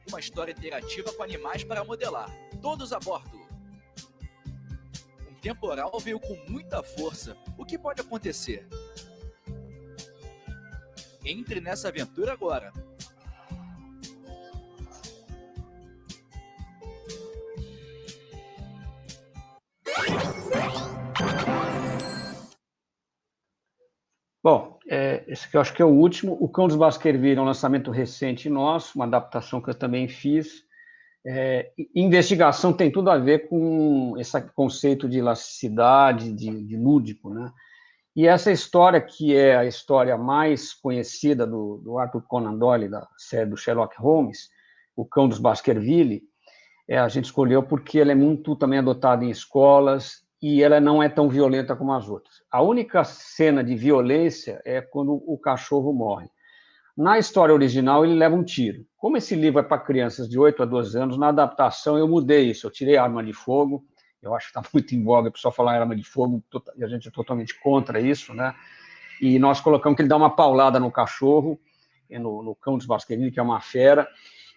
Uma história interativa com animais para modelar. Todos a bordo. Um temporal veio com muita força. O que pode acontecer? Entre nessa aventura agora. Bom, esse aqui eu acho que é o último. O Cão dos Baskerville é um lançamento recente nosso, uma adaptação que eu também fiz. Investigação tem tudo a ver com esse conceito de elasticidade, de lúdico, né? E essa história, que é a história mais conhecida do Arthur Conan Doyle, da série do Sherlock Holmes, O Cão dos Baskerville, a gente escolheu porque ela é muito também adotada em escolas e ela não é tão violenta como as outras. A única cena de violência é quando o cachorro morre. Na história original, ele leva um tiro. Como esse livro é para crianças de 8 a 12 anos, na adaptação eu mudei isso. Eu tirei a arma de fogo. Eu acho que está muito em voga a pessoa falar em arma de fogo, e a gente é totalmente contra isso, né? E nós colocamos que ele dá uma paulada no cachorro, no Cão dos Baskerville, que é uma fera.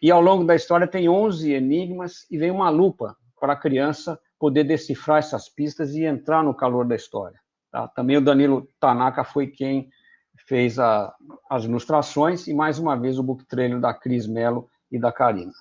E ao longo da história tem 11 enigmas e vem uma lupa para a criança poder decifrar essas pistas e entrar no calor da história. Tá? Também o Danilo Tanaka foi quem fez as ilustrações, e mais uma vez o book trailer da Cris Mello e da Karina.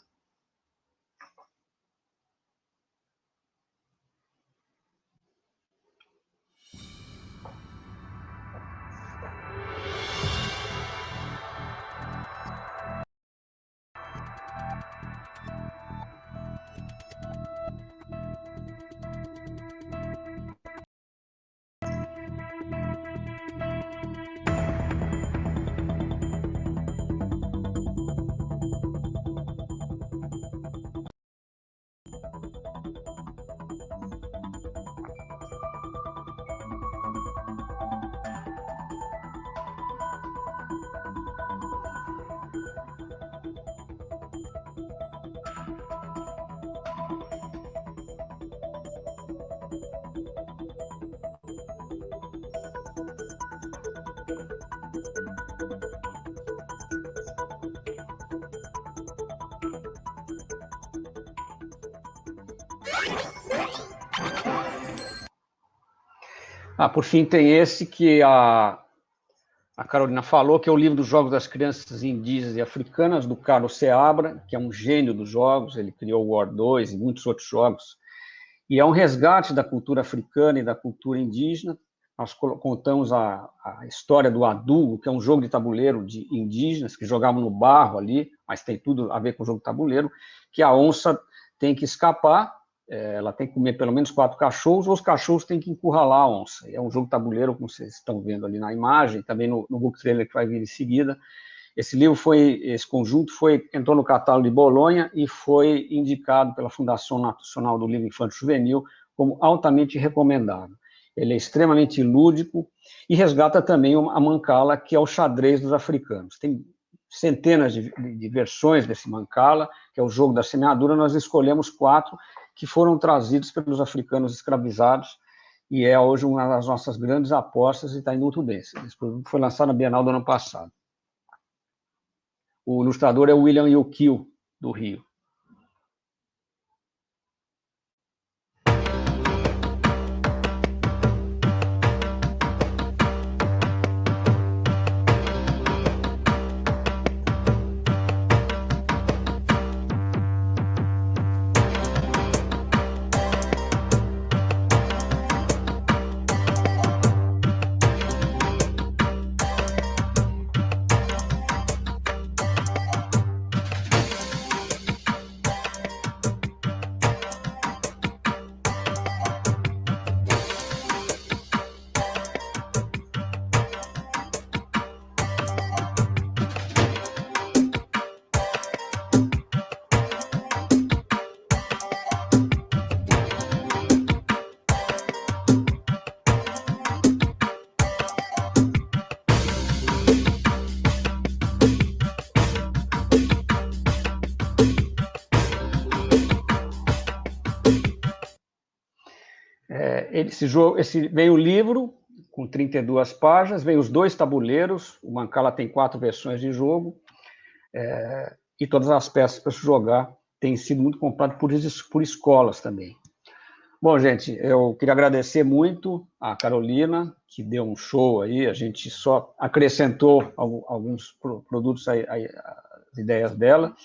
Por fim, tem esse que a Carolina falou, que é o livro dos Jogos das Crianças Indígenas e Africanas, do Carlos Seabra, que é um gênio dos jogos. Ele criou o War 2 e muitos outros jogos, e é um resgate da cultura africana e da cultura indígena. Nós contamos a história do Adu, que é um jogo de tabuleiro de indígenas, que jogavam no barro ali, mas tem tudo a ver com o jogo de tabuleiro, que a onça tem que escapar, ela tem que comer pelo menos 4 cachorros, ou os cachorros têm que encurralar a onça. É um jogo de tabuleiro, como vocês estão vendo ali na imagem, também no book trailer que vai vir em seguida. Esse conjunto entrou no catálogo de Bolonha e foi indicado pela Fundação Nacional do Livro Infantil Juvenil como altamente recomendável. Ele é extremamente lúdico e resgata também a Mancala, que é o xadrez dos africanos. Tem centenas de versões desse Mancala, que é o jogo da semeadura. Nós escolhemos 4 que foram trazidos pelos africanos escravizados, e é hoje uma das nossas grandes apostas e está indo muito bem. Esse produto foi lançado na Bienal do ano passado. O ilustrador é o William Yukio, do Rio. Vem o livro, com 32 páginas, vem os 2 tabuleiros, o Mancala tem 4 versões de jogo, e todas as peças para se jogar têm sido muito compradas por escolas também. Bom, gente, eu queria agradecer muito a Carolina, que deu um show aí, a gente só acrescentou alguns produtos às ideias dela.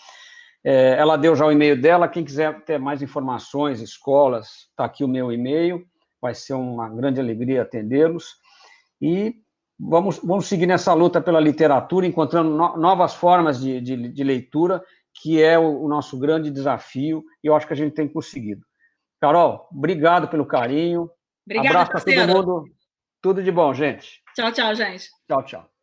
Ela deu já o e-mail dela, quem quiser ter mais informações, escolas, está aqui o meu e-mail, vai ser uma grande alegria atendê-los, e vamos seguir nessa luta pela literatura, encontrando novas formas de leitura, que é o nosso grande desafio, e eu acho que a gente tem conseguido. Carol, obrigado pelo carinho. Obrigada, abraço a todo mundo. Tudo de bom, gente. Tchau, tchau, gente. Tchau, tchau.